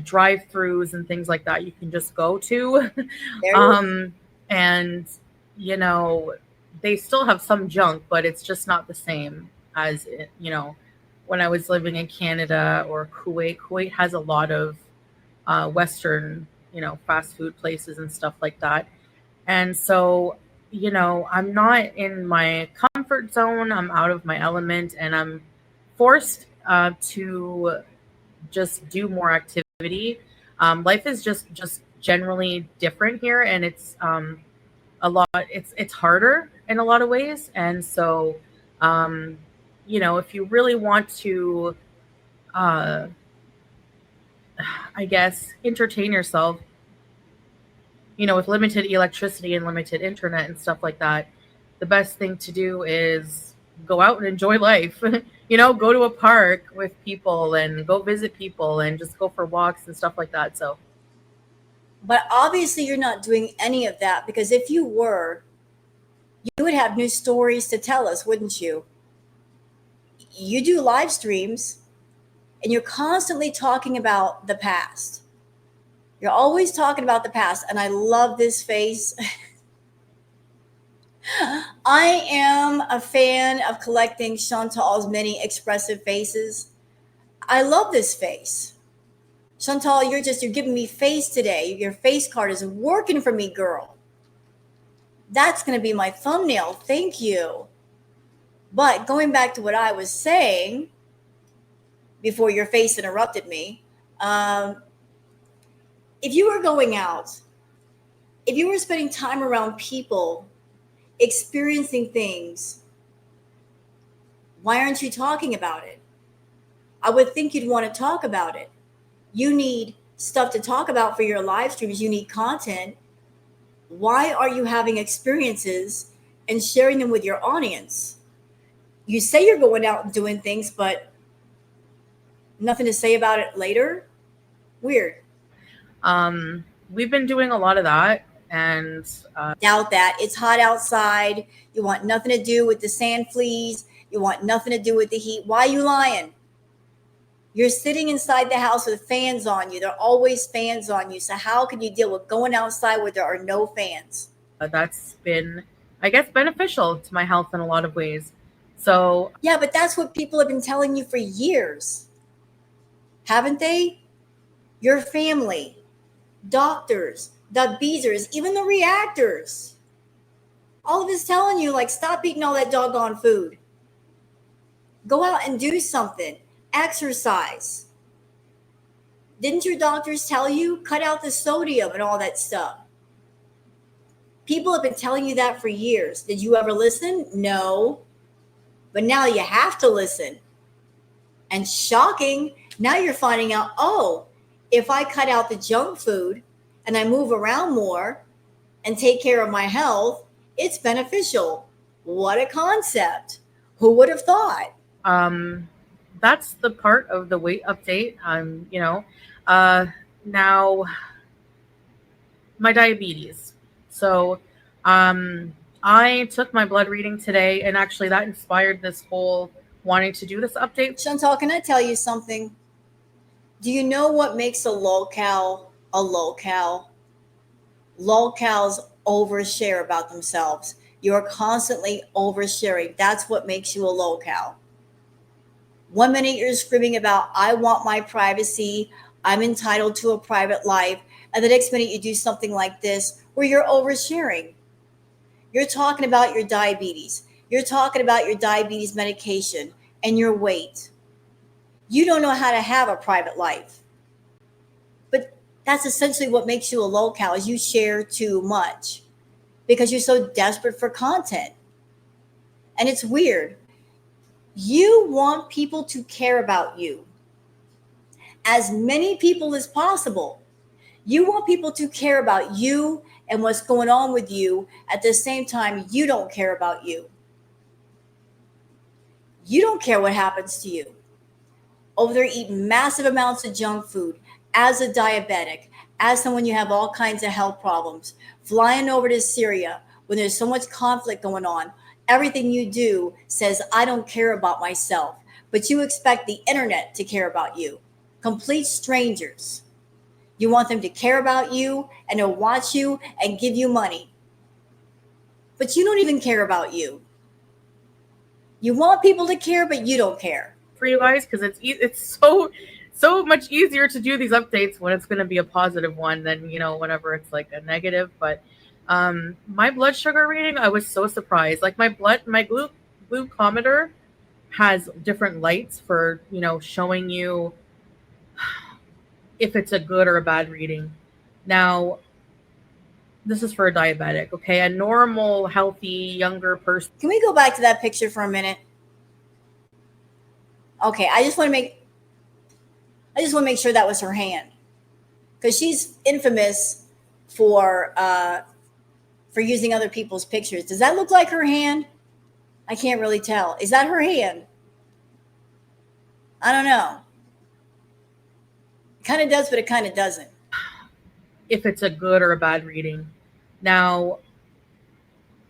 drive-throughs and things like that you can just go to. And, you know, they still have some junk, but it's just not the same as, you know, when I was living in Canada or Kuwait. Kuwait has a lot of Western, you know, fast food places and stuff like that. And so, you know, I'm not in my comfort zone. I'm out of my element, and I'm forced to just do more activity. Life is just generally different here, and it's a lot. It's harder in a lot of ways, and so you know, if you really want to, I guess, entertain yourself, you know, with limited electricity and limited internet and stuff like that, the best thing to do is go out and enjoy life. You know, go to a park with people and go visit people and just go for walks and stuff like that. So, but obviously you're not doing any of that, because if you were, you would have new stories to tell us, wouldn't you? You do live streams, and you're constantly talking about the past. You're always talking about the past, and I love this face. I am a fan of collecting Chantal's many expressive faces. I love this face. Chantal, you're giving me face today. Your face card is working for me, girl. That's going to be my thumbnail. Thank you. But going back to what I was saying before your face interrupted me, if you were going out, if you were spending time around people, experiencing things, why aren't you talking about it? I would think you'd want to talk about it. You need stuff to talk about for your live streams. You need content. Why are you having experiences and sharing them with your audience? You say you're going out and doing things, but nothing to say about it later? Weird. we've been doing a lot of that, and Doubt that. It's hot outside. You want nothing to do with the sand fleas. You want nothing to do with the heat. Why are you lying? You're sitting inside the house with fans on you. There are always fans on you. So how can you deal with going outside where there are no fans? that's been, I guess, beneficial to my health in a lot of ways. So Yeah, but that's what people have been telling you for years. Haven't they? Your family, doctors, the beezers, even the reactors. All of us telling you, like, stop eating all that doggone food. Go out and do something. Exercise. Didn't your doctors tell you? Cut out the sodium and all that stuff. People have been telling you that for years. Did you ever listen? No. But now you have to listen. And shocking, now you're finding out, oh, if I cut out the junk food and I move around more and take care of my health, it's beneficial. What a concept. Who would have thought? that's the part of the weight update. Now my diabetes. So I took my blood reading today, and actually that inspired this whole wanting to do this update. Chantal, can I tell you something? Do you know what makes a lolcow a lolcow? Lolcows overshare about themselves. You're constantly oversharing. That's what makes you a lolcow. 1 minute you're screaming about, I want my privacy, I'm entitled to a private life. And the next minute you do something like this where you're oversharing. You're talking about your diabetes. You're talking about your diabetes medication and your weight. You don't know how to have a private life. But that's essentially what makes you a lolcow, is you share too much because you're so desperate for content. And it's weird. You want people to care about you, as many people as possible. You want people to care about you and what's going on with you. At the same time, you don't care about you. You don't care what happens to you. Over there eating massive amounts of junk food as a diabetic, as someone you have all kinds of health problems, flying over to Syria when there's so much conflict going on. Everything you do says, I don't care about myself, but you expect the internet to care about you. Complete strangers. You want them to care about you and to watch you and give you money. But you don't even care about you. You want people to care, but you don't care. For you guys, because it's so much easier to do these updates when it's going to be a positive one than, whenever it's like a negative. But my blood sugar reading, I was so surprised. Like my glucometer has different lights for, showing you if it's a good or a bad reading. Now, this is for a diabetic, okay? A normal, healthy, younger person. Can we go back to that picture for a minute? Okay, I just want to make sure that was her hand, because she's infamous for using other people's pictures. Does that look like her hand? I can't really tell. Is that her hand? I don't know. It kind of does, but it kind of doesn't. If it's a good or a bad reading. Now,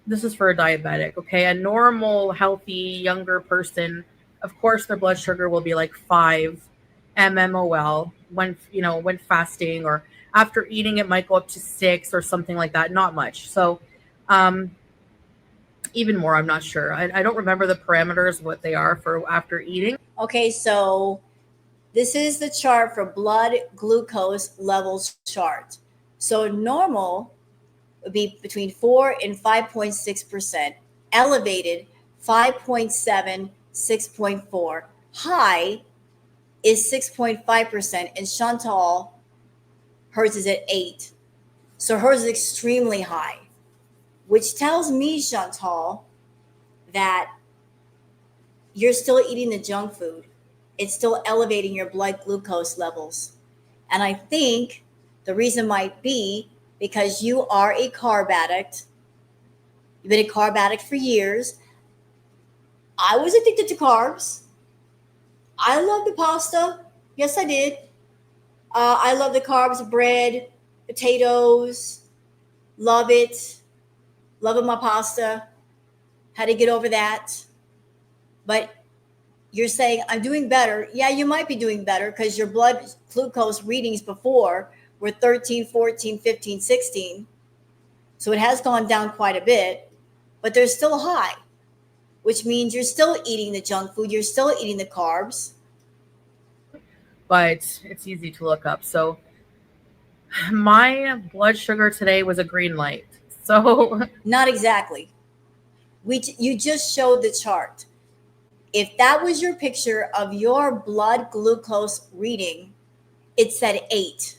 this is for a diabetic, okay? A normal, healthy, younger person, of course, their blood sugar will be like 5 mmol when fasting, or after eating, it might go up to 6 or something like that. Not much. So, even more, I'm not sure. I don't remember the parameters, what they are for after eating. Okay, so this is the chart for blood glucose levels chart. So normal would be between 4 and 5.6%, elevated 5.7, 6.4, high is 6.5%, and Chantel, hers is at 8. So hers is extremely high, which tells me, Chantel, that you're still eating the junk food. It's still elevating your blood glucose levels. And I think the reason might be because you are a carb addict. You've been a carb addict for years. I was addicted to carbs. I love the pasta. Yes, I did. I love the carbs, bread, potatoes. Love it. Loving my pasta. Had to get over that. But you're saying I'm doing better. Yeah, you might be doing better because your blood glucose readings before were 13, 14, 15, 16. So it has gone down quite a bit, but they're still high, which means you're still eating the junk food. You're still eating the carbs. But it's easy to look up. So my blood sugar today was a green light. So not exactly. You just showed the chart. If that was your picture of your blood glucose reading, it said 8.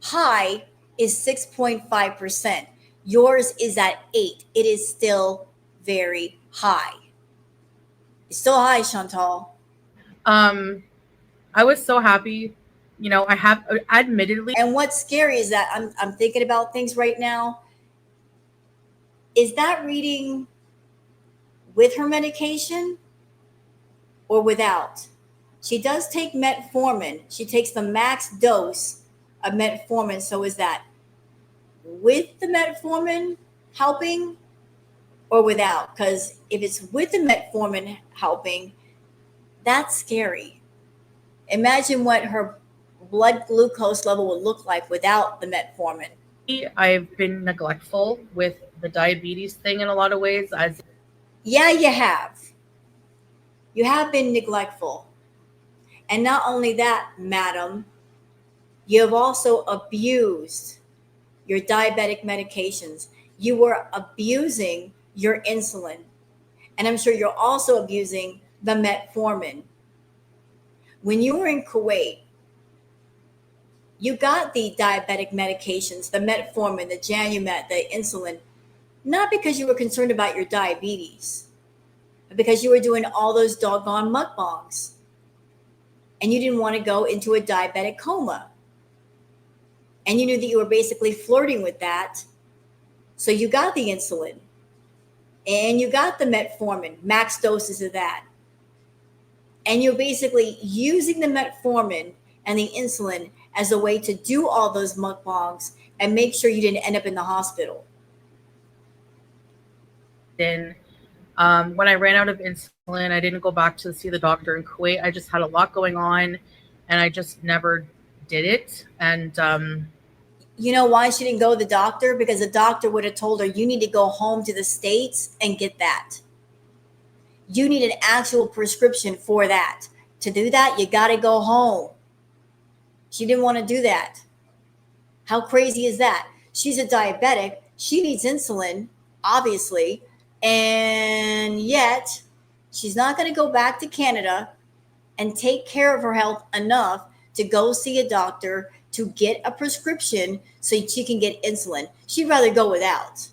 High is 6.5%. Yours is at 8. It is still very high. It's still high, Chantal. I was so happy. I have admittedly. And what's scary is that I'm thinking about things right now. Is that reading with her medication or without? She does take metformin. She takes the max dose of metformin. So is that with the metformin helping or without? Because if it's with the metformin helping, that's scary. Imagine what her blood glucose level would look like without the metformin. I've been neglectful with the diabetes thing in a lot of ways. As Yeah, you have. You have been neglectful. And not only that, madam, you have also abused your diabetic medications. You were abusing your insulin. And I'm sure you're also abusing the metformin. When you were in Kuwait, you got the diabetic medications, the metformin, the Janumet, the insulin, not because you were concerned about your diabetes, but because you were doing all those doggone mukbangs. And you didn't want to go into a diabetic coma. And you knew that you were basically flirting with that. So you got the insulin and you got the metformin, max doses of that. And you're basically using the metformin and the insulin as a way to do all those mukbangs and make sure you didn't end up in the hospital. in when I ran out of insulin, I didn't go back to see the doctor in Kuwait. I just had a lot going on, and I just never did it. And You know why she didn't go to the doctor? Because the doctor would have told her, you need to go home to the States and get that. You need an actual prescription for that. To do that, you got to go home. She didn't want to do that. How crazy is that? She's a diabetic. She needs insulin, obviously. And yet, she's not going to go back to Canada and take care of her health enough to go see a doctor to get a prescription so she can get insulin. She'd rather go without,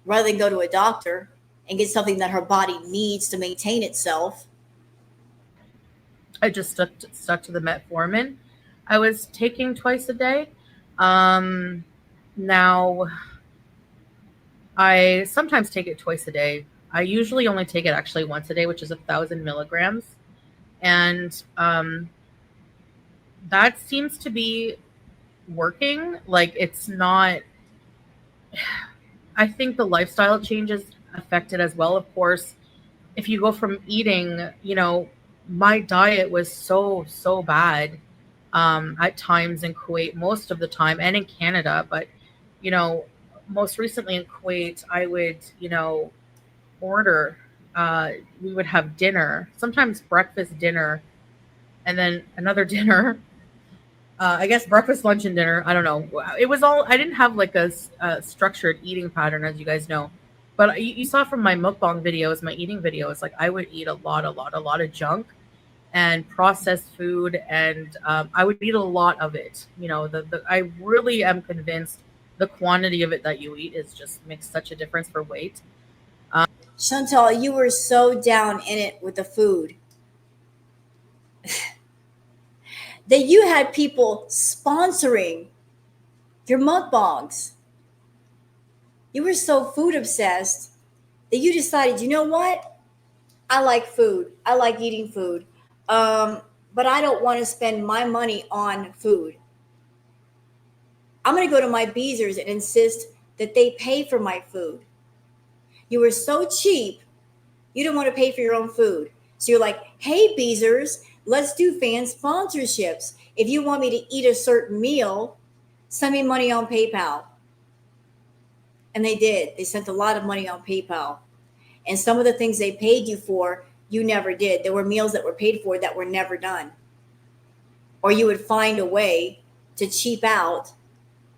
rather than go to a doctor and get something that her body needs to maintain itself. I just stuck to the metformin. I was taking twice a day. Now I sometimes take it twice a day. I usually only take it actually once a day, which is 1,000 milligrams. And that seems to be working. Like, it's not, I think the lifestyle changes affect it as well. Of course, if you go from eating, my diet was so bad at times in Kuwait, most of the time, and in Canada. But, most recently in Kuwait, I would, order, we would have dinner, sometimes breakfast, dinner, and then another dinner. I guess breakfast, lunch, and dinner. I don't know. It was all, I didn't have like a structured eating pattern, as you guys know. But you saw from my mukbang videos, my eating videos, like I would eat a lot of junk and processed food. And I would eat a lot of it. I really am convinced the quantity of it that you eat is just makes such a difference for weight. Chantel, you were so down in it with the food that you had people sponsoring your mukbangs. You were so food obsessed that you decided, you know what? I like food. I like eating food. But I don't want to spend my money on food. I'm going to go to my Beezers and insist that they pay for my food. You were so cheap, you didn't want to pay for your own food. So you're like, hey, Beezers, let's do fan sponsorships. If you want me to eat a certain meal, send me money on PayPal. And they did. They sent a lot of money on PayPal. And some of the things they paid you for, you never did. There were meals that were paid for that were never done. Or you would find a way to cheap out,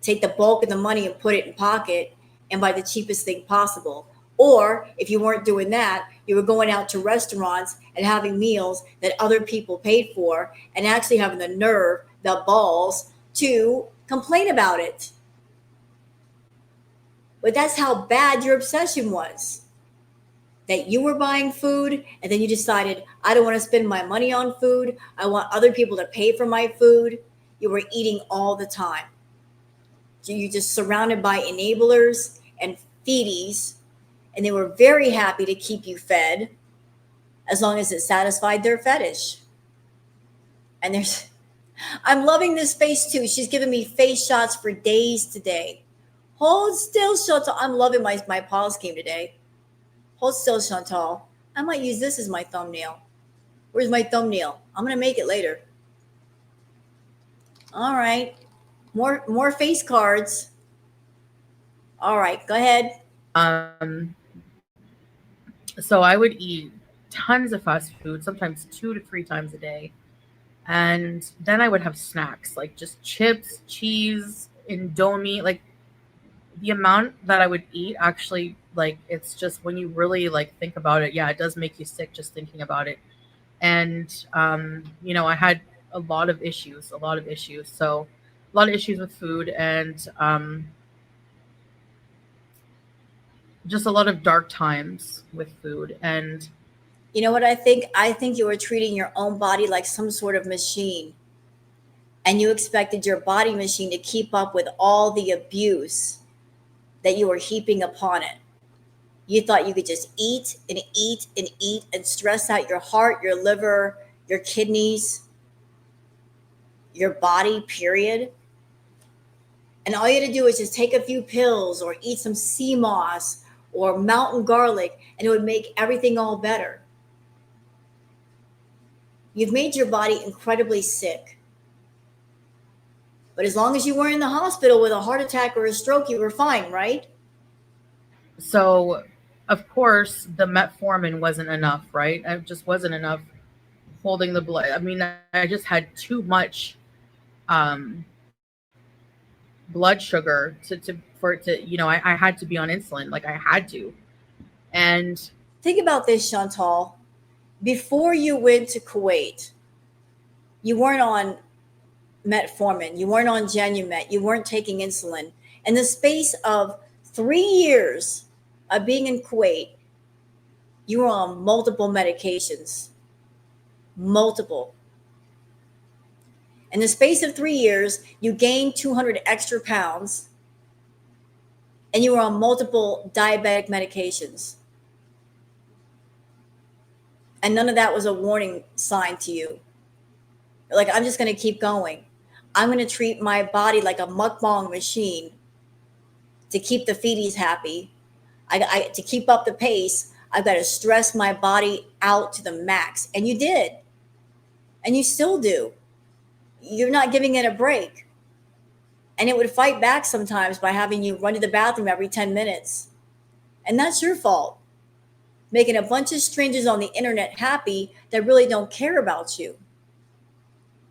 take the bulk of the money and put it in pocket and buy the cheapest thing possible. Or if you weren't doing that, you were going out to restaurants and having meals that other people paid for and actually having the nerve, the balls to complain about it. But that's how bad your obsession was. That you were buying food and then you decided, I don't want to spend my money on food. I want other people to pay for my food. You were eating all the time. You're just surrounded by enablers and feedies, and they were very happy to keep you fed as long as it satisfied their fetish. And I'm loving this face too. She's giving me face shots for days today. Hold still, Chantal. I'm loving my pause game today. Hold still, Chantal. I might use this as my thumbnail. Where's my thumbnail? I'm going to make it later. All right. More face cards. All right, go ahead. So I would eat tons of fast food, sometimes 2 to 3 times a day. And then I would have snacks like just chips, cheese, Indomie. Like the amount that I would eat actually, like it's just when you really like think about it, yeah, it does make you sick just thinking about it. And I had a lot of issues. So a lot of issues with food, and just a lot of dark times with food. And You know what I think? I think you were treating your own body like some sort of machine, and you expected your body machine to keep up with all the abuse that you were heaping upon it. You thought you could just eat and eat and eat and stress out your heart, your liver, your kidneys, your body, period. And all you had to do is just take a few pills or eat some sea moss or mountain garlic, and it would make everything all better. You've made your body incredibly sick. But as long as you weren't in the hospital with a heart attack or a stroke, you were fine, right? so, of course, the metformin wasn't enough, right? It just wasn't enough holding the blood. I mean, I just had too much um, blood sugar for it to, I had to be on insulin. Like I had to. And Think about this, Chantal. Before you went to Kuwait, you weren't on metformin, you weren't on Genumet, you weren't taking insulin. In the space of 3 years of being in Kuwait, you were on multiple medications. Multiple. In the space of 3 years, you gained 200 extra pounds and you were on multiple diabetic medications. And none of that was a warning sign to you. You're like, I'm just going to keep going. I'm going to treat my body like a mukbang machine to keep the feedies happy. To keep up the pace, I've got to stress my body out to the max. And you did. And you still do. You're not giving it a break. And it would fight back sometimes by having you run to the bathroom every 10 minutes. And that's your fault. Making a bunch of strangers on the internet happy that really don't care about you.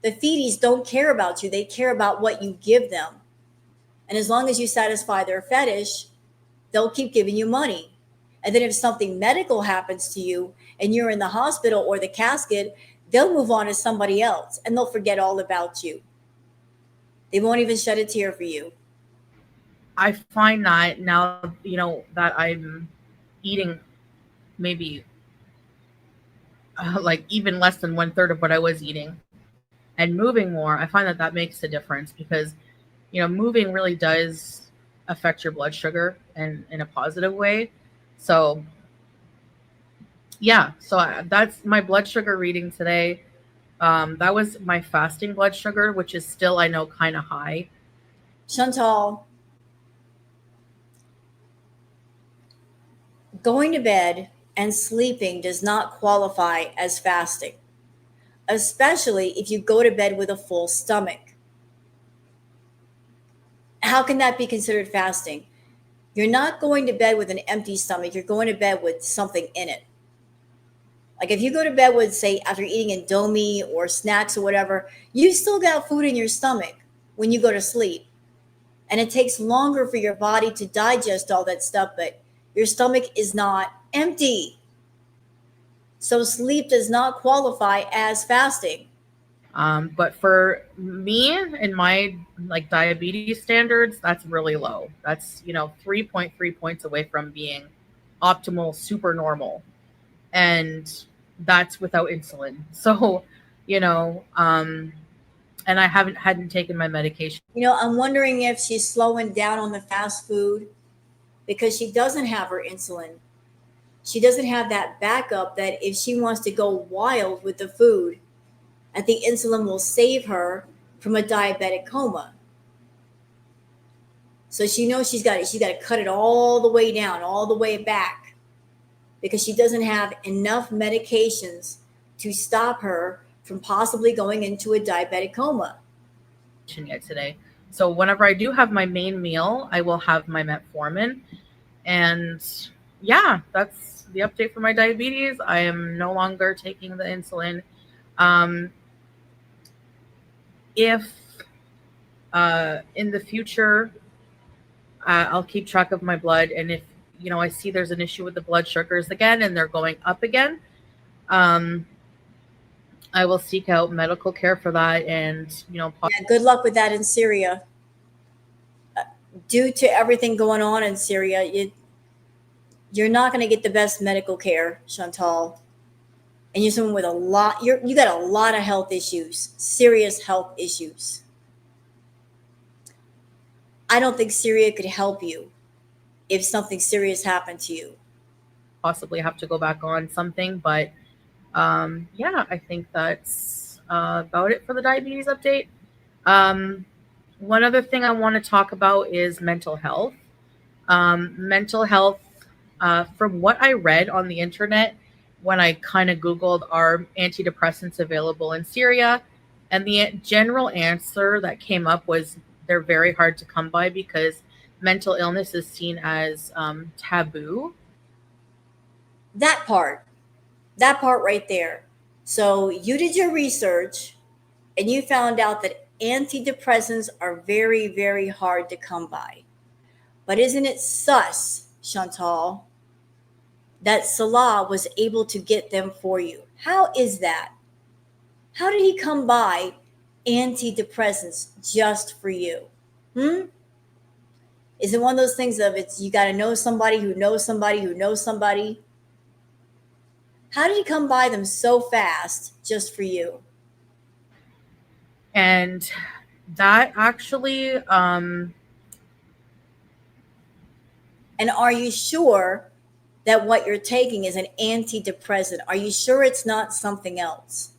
The feedies don't care about you. They care about what you give them. And as long as you satisfy their fetish, they'll keep giving you money. And then if something medical happens to you and you're in the hospital or the casket, they'll move on to somebody else and they'll forget all about you. They won't even shed a tear for you. I find that now, that I'm eating maybe like even less than 1/3 of what I was eating and moving more, I find that makes a difference because, moving really does affect your blood sugar and in a positive way. So yeah, that's my blood sugar reading today. That was my fasting blood sugar, which is still, I know, kind of high. Chantal, going to bed and sleeping does not qualify as fasting, especially if you go to bed with a full stomach. How can that be considered fasting? You're not going to bed with an empty stomach. You're going to bed with something in it. Like if you go to bed with, say, after eating Indomie or snacks or whatever, you still got food in your stomach when you go to sleep. And it takes longer for your body to digest all that stuff, but your stomach is not empty. So sleep does not qualify as fasting. But for me and my like diabetes standards, that's really low. That's 3.3 points away from being optimal, super normal, and that's without insulin. So, and I hadn't taken my medication. I'm wondering if she's slowing down on the fast food because she doesn't have her insulin. She doesn't have that backup that if she wants to go wild with the food, that the insulin will save her from a diabetic coma. So she knows she's got to cut it all the way down, all the way back, because she doesn't have enough medications to stop her from possibly going into a diabetic coma. Yet today, So whenever I do have my main meal, I will have my metformin. And yeah, that's the update for my diabetes. I am no longer taking the insulin. If in the future, I'll keep track of my blood, and if I see there's an issue with the blood sugars again and they're going up again, I will seek out medical care for that. And Yeah, good luck with that in Syria. Due to everything going on in Syria, you're not going to get the best medical care, Chantal. And you're someone with you got a lot of health issues, serious health issues. I don't think Syria could help you if something serious happened to you. possibly have to go back on something, but yeah, I think that's about it for the diabetes update. One other thing I want to talk about is mental health. Mental health, from what I read on the internet, when I kind of Googled, are antidepressants available in Syria? And the general answer that came up was they're very hard to come by because mental illness is seen as taboo. That part right there. So you did your research and you found out that antidepressants are very, very hard to come by. But isn't it sus, Chantal, that Salah was able to get them for you? How is that? How did he come by antidepressants just for you? Is it one of those things of you got to know somebody who knows somebody who knows somebody? How did he come by them so fast just for you? And that actually, And are you sure that what you're taking is an antidepressant? Are you sure it's not something else?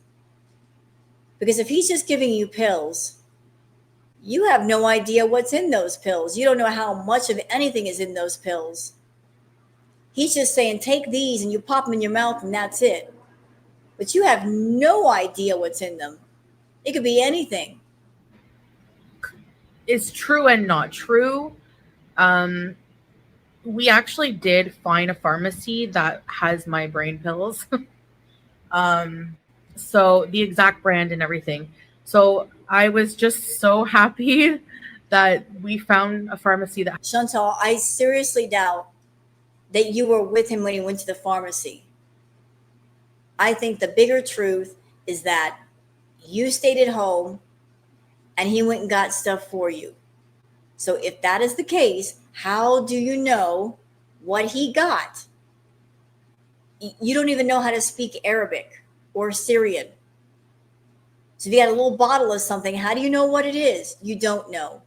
Because if he's just giving you pills, you have no idea what's in those pills. You don't know how much of anything is in those pills. He's just saying, take these and you pop them in your mouth and that's it. But you have no idea what's in them. It could be anything. is true and not true. We actually did find a pharmacy that has my brain pills. So the exact brand and everything. So I was just so happy that we found a pharmacy that Chantal, I seriously doubt that you were with him when he went to the pharmacy. I think the bigger truth is that you stayed at home and he went and got stuff for you. So if that is the case, how do you know what he got? You don't even know how to speak Arabic or Syrian. So if you got a little bottle of something, how do you know what it is? You don't know.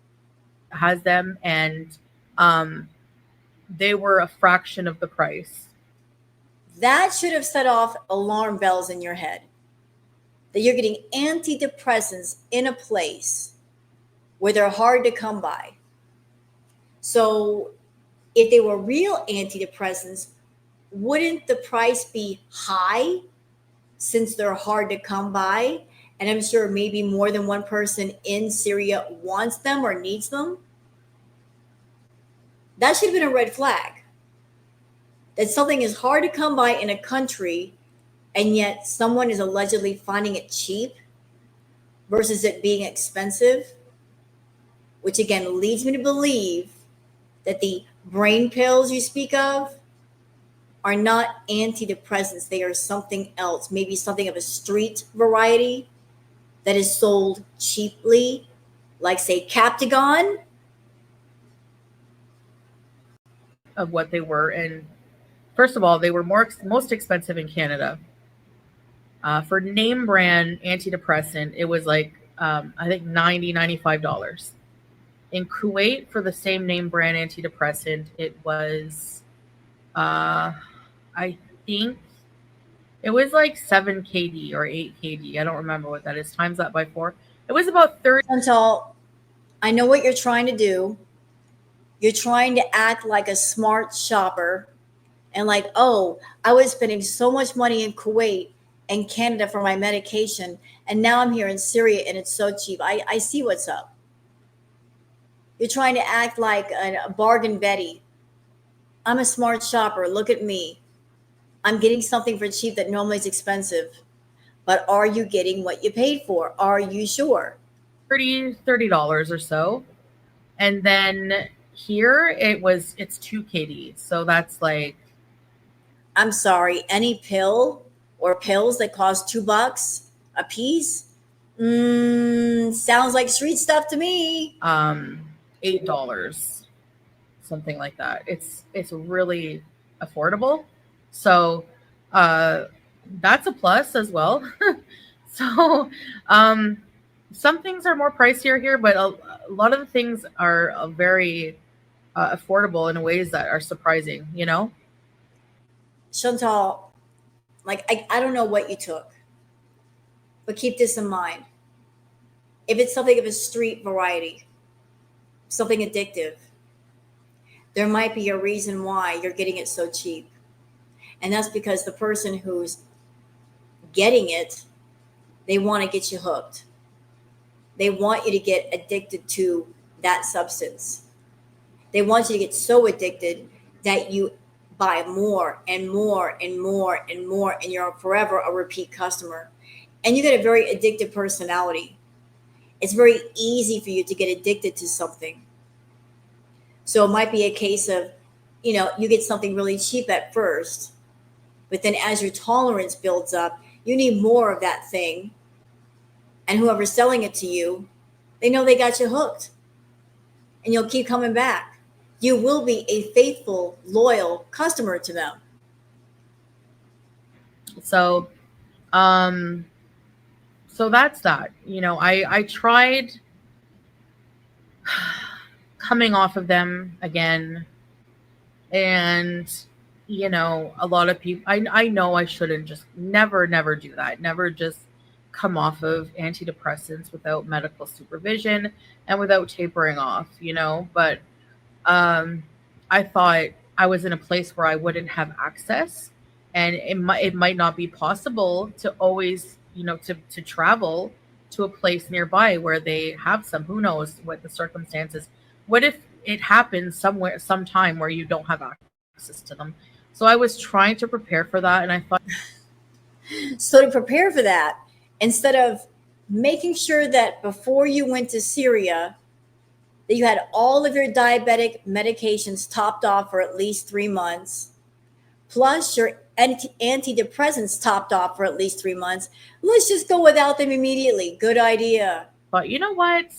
has them, and they were a fraction of the price. That should have set off alarm bells in your head. That you're getting antidepressants in a place where they're hard to come by. So if they were real antidepressants, wouldn't the price be high since they're hard to come by? And I'm sure maybe more than one person in Syria wants them or needs them. That should have been a red flag. That something is hard to come by in a country and yet someone is allegedly finding it cheap versus it being expensive, which again leads me to believe that the brain pills you speak of are not antidepressants. They are something else, maybe something of a street variety that is sold cheaply, like say Captagon. Of what they were. And first of all, they were most expensive in Canada. For name brand antidepressant, it was like I think $95. In Kuwait, for the same name brand antidepressant, it was I think it was like 7 KD or 8 KD. I don't remember what that is. Times that by 4. It was about 30. Chantal, I know what you're trying to do. You're trying to act like a smart shopper and like, oh, I was spending so much money in Kuwait and Canada for my medication, and now I'm here in Syria and it's so cheap. I see what's up. You're trying to act like a bargain Betty. I'm a smart shopper. Look at me. I'm getting something for cheap that normally is expensive. But are you getting what you paid for? Are you sure? $30 or so. And then here it's 2 KD. So that's like, I'm sorry, any pill or pills that cost $2 a piece? Sounds like street stuff to me. $8, something like that. It's really affordable. So that's a plus as well. So some things are more pricier here, but a lot of the things are very affordable in ways that are surprising, you know? Chantal, like I don't know what you took, but keep this in mind. If it's something of a street variety, something addictive, there might be a reason why you're getting it so cheap. And that's because the person who's getting it, they want to get you hooked. They want you to get addicted to that substance. They want you to get so addicted that you buy more and more and more and more, and you're forever a repeat customer. And you get a very addictive personality. It's very easy for you to get addicted to something. So it might be a case of, you get something really cheap at first, but then as your tolerance builds up, you need more of that thing. And whoever's selling it to you, they know they got you hooked. And you'll keep coming back. You will be a faithful, loyal customer to them. So so that's that. I tried coming off of them again, and a lot of people, I know I shouldn't just never do that. Never just come off of antidepressants without medical supervision and without tapering off, but I thought I was in a place where I wouldn't have access, and it might not be possible to always, to travel to a place nearby where they have some. Who knows what the circumstances? What if it happens sometime where you don't have access to them? So I was trying to prepare for that, and I thought. So to prepare for that, instead of making sure that before you went to Syria, that you had all of your diabetic medications topped off for at least 3 months, plus your antidepressants topped off for at least 3 months, let's just go without them immediately. Good idea. But you know what?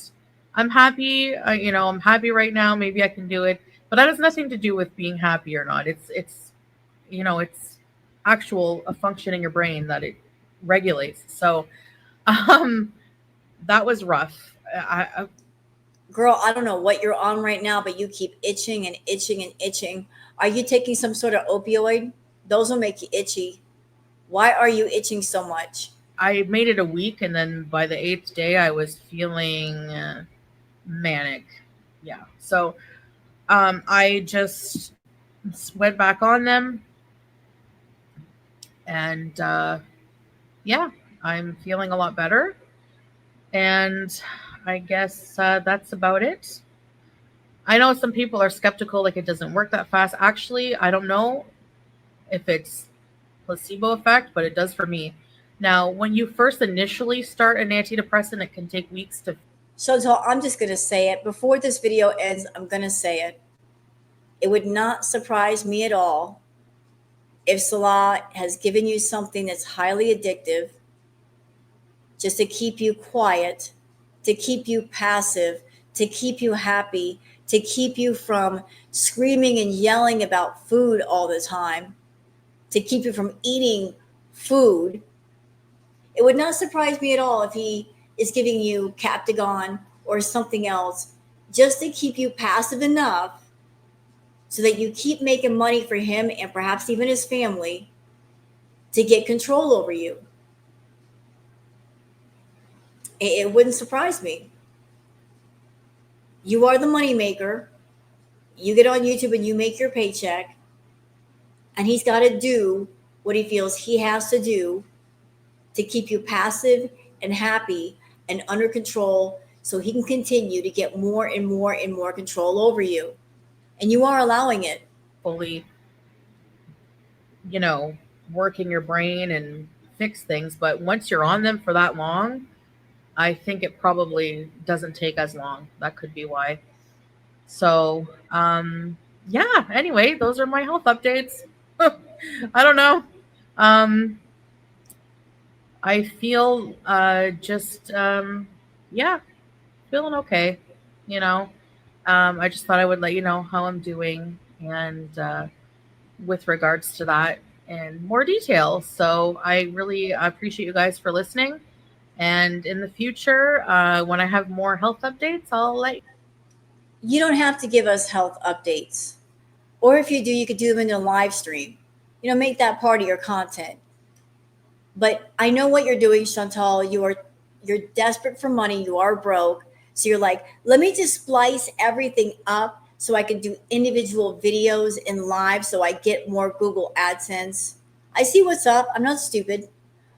I'm happy. I'm happy right now. Maybe I can do it. But that has nothing to do with being happy or not. It's actual a function in your brain that it regulates. So that was rough. Girl, I don't know what you're on right now, but you keep itching and itching and itching. Are you taking some sort of opioid? Those will make you itchy. Why are you itching so much? I made it a week, and then by the 8th day, I was feeling manic. Yeah. So I just went back on them, and yeah, I'm feeling a lot better. And I guess that's about it. I know some people are skeptical, like it doesn't work that fast. Actually, I don't know if it's placebo effect, but it does for me. Now, when you first initially start an antidepressant, it can take weeks to. So I'm just going to say it. Before this video ends, I'm going to say it. It would not surprise me at all if Salah has given you something that's highly addictive just to keep you quiet, to keep you passive, to keep you happy, to keep you from screaming and yelling about food all the time, to keep you from eating food. It would not surprise me at all if he is giving you Captagon or something else just to keep you passive enough so that you keep making money for him and perhaps even his family to get control over you. It wouldn't surprise me. You are the moneymaker. You get on YouTube and you make your paycheck, and he's got to do what he feels he has to do to keep you passive and happy and under control so he can continue to get more and more and more control over you. And you are allowing it. Fully, work in your brain and fix things. But once you're on them for that long, I think it probably doesn't take as long. That could be why. So, yeah, anyway, those are my health updates. I don't know. I feel yeah, feeling okay. I just thought I would let you know how I'm doing and with regards to that in more detail. So I really appreciate you guys for listening. And in the future, when I have more health updates, I'll let You don't have to give us health updates. Or if you do, you could do them in a live stream. Make that part of your content. But I know what you're doing, Chantal. You're desperate for money. You are broke. So you're like, let me just splice everything up so I can do individual videos in live so I get more Google AdSense. I see what's up. I'm not stupid.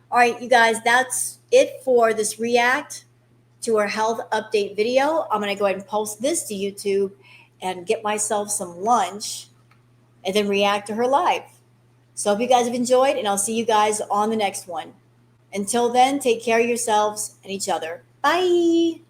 All right, you guys, that's it for this react to our health update video. I'm going to go ahead and post this to YouTube and get myself some lunch and then react to her live. So I hope you guys have enjoyed, and I'll see you guys on the next one. Until then, take care of yourselves and each other. Bye.